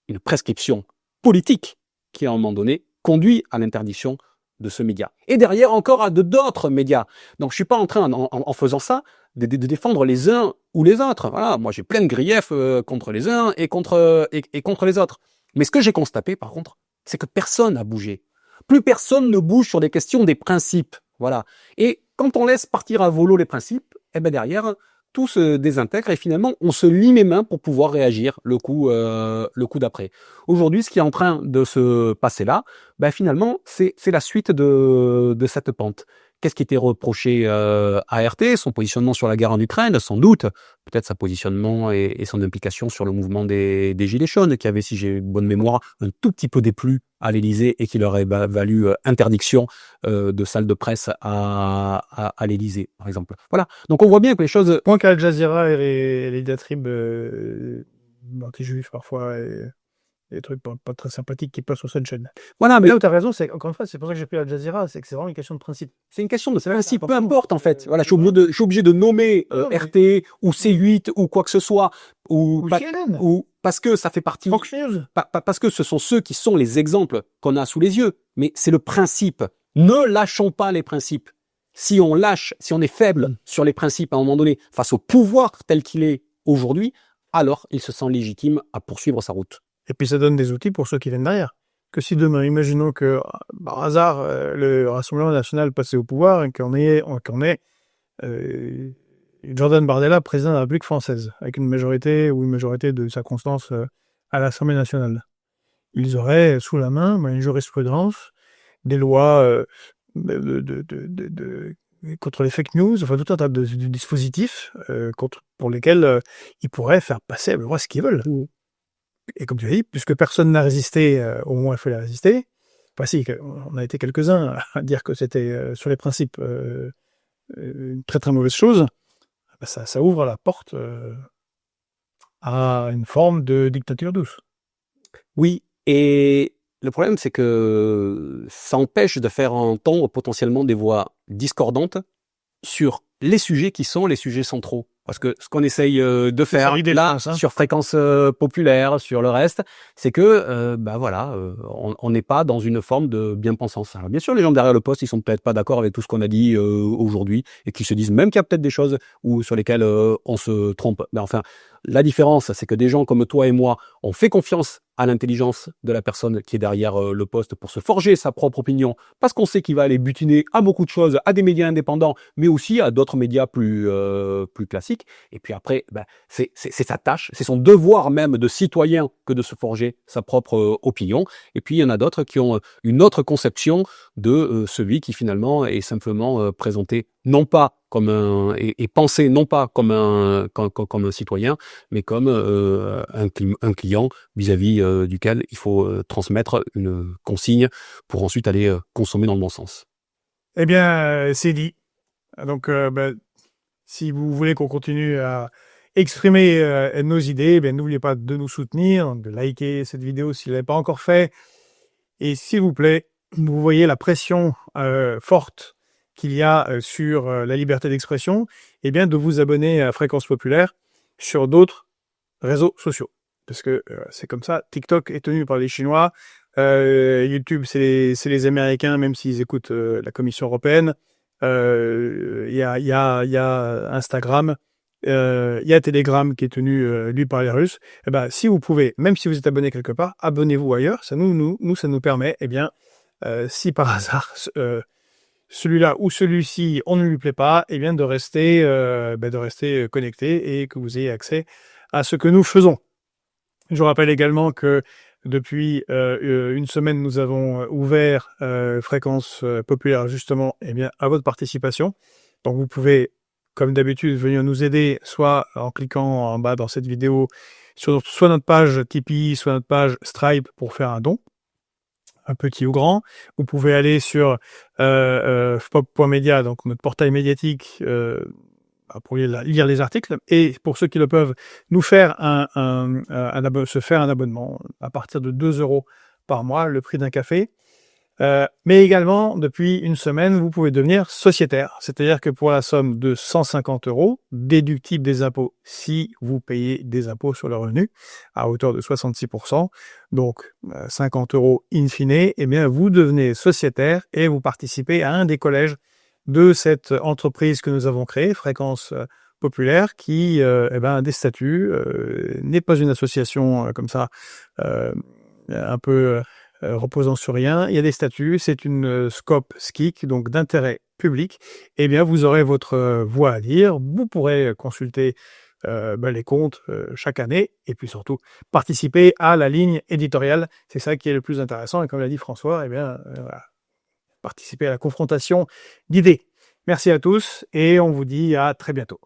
une prescription politique qui, à un moment donné, conduit à l'interdiction de ce média. Et derrière, encore à d'autres médias. Donc, je suis pas en train, en faisant ça, de défendre les uns ou les autres. Voilà, moi, j'ai plein de griefs contre les uns et contre les autres. Mais ce que j'ai constaté, par contre, c'est que personne n'a bougé. Plus personne ne bouge sur des questions des principes. Voilà. Et quand on laisse partir à volo les principes, derrière, tout se désintègre et finalement, on se lie les mains pour pouvoir réagir le coup d'après. Aujourd'hui, ce qui est en train de se passer là, finalement, c'est la suite de cette pente. Qu'est-ce qui était reproché à RT? Son positionnement sur la guerre en Ukraine, sans doute. Peut-être sa positionnement et son implication sur le mouvement des Gilets jaunes, qui avait, si j'ai bonne mémoire, un tout petit peu déplu à l'Élysée et qui leur aurait valu interdiction de salle de presse à l'Élysée, par exemple. Voilà. Donc on voit bien que les choses... Point qu'Al Jazeera et les diatribes anti-juifs parfois... des trucs pas très sympathiques qui passent sur cette chaîne. Voilà, mais là où tu as raison, c'est encore une fois, c'est pour ça que j'ai pris Al Jazeera, c'est que c'est vraiment une question de principe. C'est une question de principe, peu importe en fait. Voilà, je suis obligé de nommer RT ou C8 ou quoi que ce soit ou parce que ça fait partie. Fox News. Parce que ce sont ceux qui sont les exemples qu'on a sous les yeux. Mais c'est le principe. Ne lâchons pas les principes. Si on est faible sur les principes à un moment donné face au pouvoir tel qu'il est aujourd'hui, alors il se sent légitime à poursuivre sa route. Et puis ça donne des outils pour ceux qui viennent derrière. Que si demain, imaginons que par hasard le Rassemblement national passait au pouvoir et qu'on ait Jordan Bardella président de la République française avec une majorité de circonstances à l'Assemblée nationale, ils auraient sous la main une jurisprudence, des lois contre les fake news, enfin tout un tas de dispositifs pour lesquels ils pourraient faire passer à peu près ce qu'ils veulent. Et comme tu as dit, puisque personne n'a résisté au moment où il fallait résister, enfin si, on a été quelques-uns à dire que c'était sur les principes une très très mauvaise chose, ça ouvre la porte à une forme de dictature douce. Oui, et le problème, c'est que ça empêche de faire entendre potentiellement des voix discordantes sur les sujets qui sont les sujets centraux. Parce que ce qu'on essaye de faire là, sur Fréquence Populaire, sur le reste, c'est que on n'est pas dans une forme de bien-pensance. Alors bien sûr, les gens derrière le poste, ils sont peut-être pas d'accord avec tout ce qu'on a dit aujourd'hui, et qui se disent même qu'il y a peut-être des choses sur lesquelles on se trompe. Mais enfin, la différence, c'est que des gens comme toi et moi, on fait confiance à l'intelligence de la personne qui est derrière le poste pour se forger sa propre opinion, parce qu'on sait qu'il va aller butiner à beaucoup de choses, à des médias indépendants, mais aussi à d'autres médias plus classiques. Et puis après, c'est sa tâche, c'est son devoir même de citoyen que de se forger sa propre opinion. Et puis il y en a d'autres qui ont une autre conception de celui qui finalement est simplement présenté non pas comme et pensé non pas comme un citoyen, mais comme un client vis-à-vis duquel il faut transmettre une consigne pour ensuite aller consommer dans le bon sens. Eh bien, c'est dit. Donc, si vous voulez qu'on continue à exprimer nos idées, n'oubliez pas de nous soutenir, de liker cette vidéo si vous ne l'avez pas encore fait. Et s'il vous plaît, vous voyez la pression forte qu'il y a sur la liberté d'expression, eh bien de vous abonner à Fréquence Populaire sur d'autres réseaux sociaux. Parce que c'est comme ça, TikTok est tenu par les Chinois, YouTube c'est les Américains, même s'ils écoutent la Commission européenne. Il y a Instagram, il y a Telegram qui est tenu lui par les Russes. Eh ben, si vous pouvez, même si vous êtes abonné quelque part, abonnez-vous ailleurs. Ça ça nous permet, eh bien, si par hasard celui-là ou celui-ci on ne lui plaît pas, eh bien de rester connecté et que vous ayez accès à ce que nous faisons. Je vous rappelle également que depuis une semaine, nous avons ouvert Fréquence Populaire justement à votre participation. Donc vous pouvez, comme d'habitude, venir nous aider soit en cliquant en bas dans cette vidéo sur soit notre page Tipeee, soit notre page Stripe pour faire un don, un petit ou grand. Vous pouvez aller sur fpop.media, donc notre portail médiatique, pour lire les articles, et pour ceux qui le peuvent, nous faire se faire un abonnement à partir de 2 € par mois, le prix d'un café. Mais également, depuis une semaine, vous pouvez devenir sociétaire. C'est-à-dire que pour la somme de 150 €, déductible des impôts, si vous payez des impôts sur le revenu, à hauteur de 66%, donc 50 € in fine, eh bien, vous devenez sociétaire et vous participez à un des collèges de cette entreprise que nous avons créée, Fréquence Populaire, qui a des statuts, n'est pas une association comme ça, un peu reposant sur rien. Il y a des statuts, c'est une scope SKIC, donc d'intérêt public. Eh bien, vous aurez votre voix à dire, vous pourrez consulter les comptes chaque année, et puis surtout participer à la ligne éditoriale. C'est ça qui est le plus intéressant, et comme l'a dit François, voilà, participer à la confrontation d'idées. Merci à tous et on vous dit à très bientôt.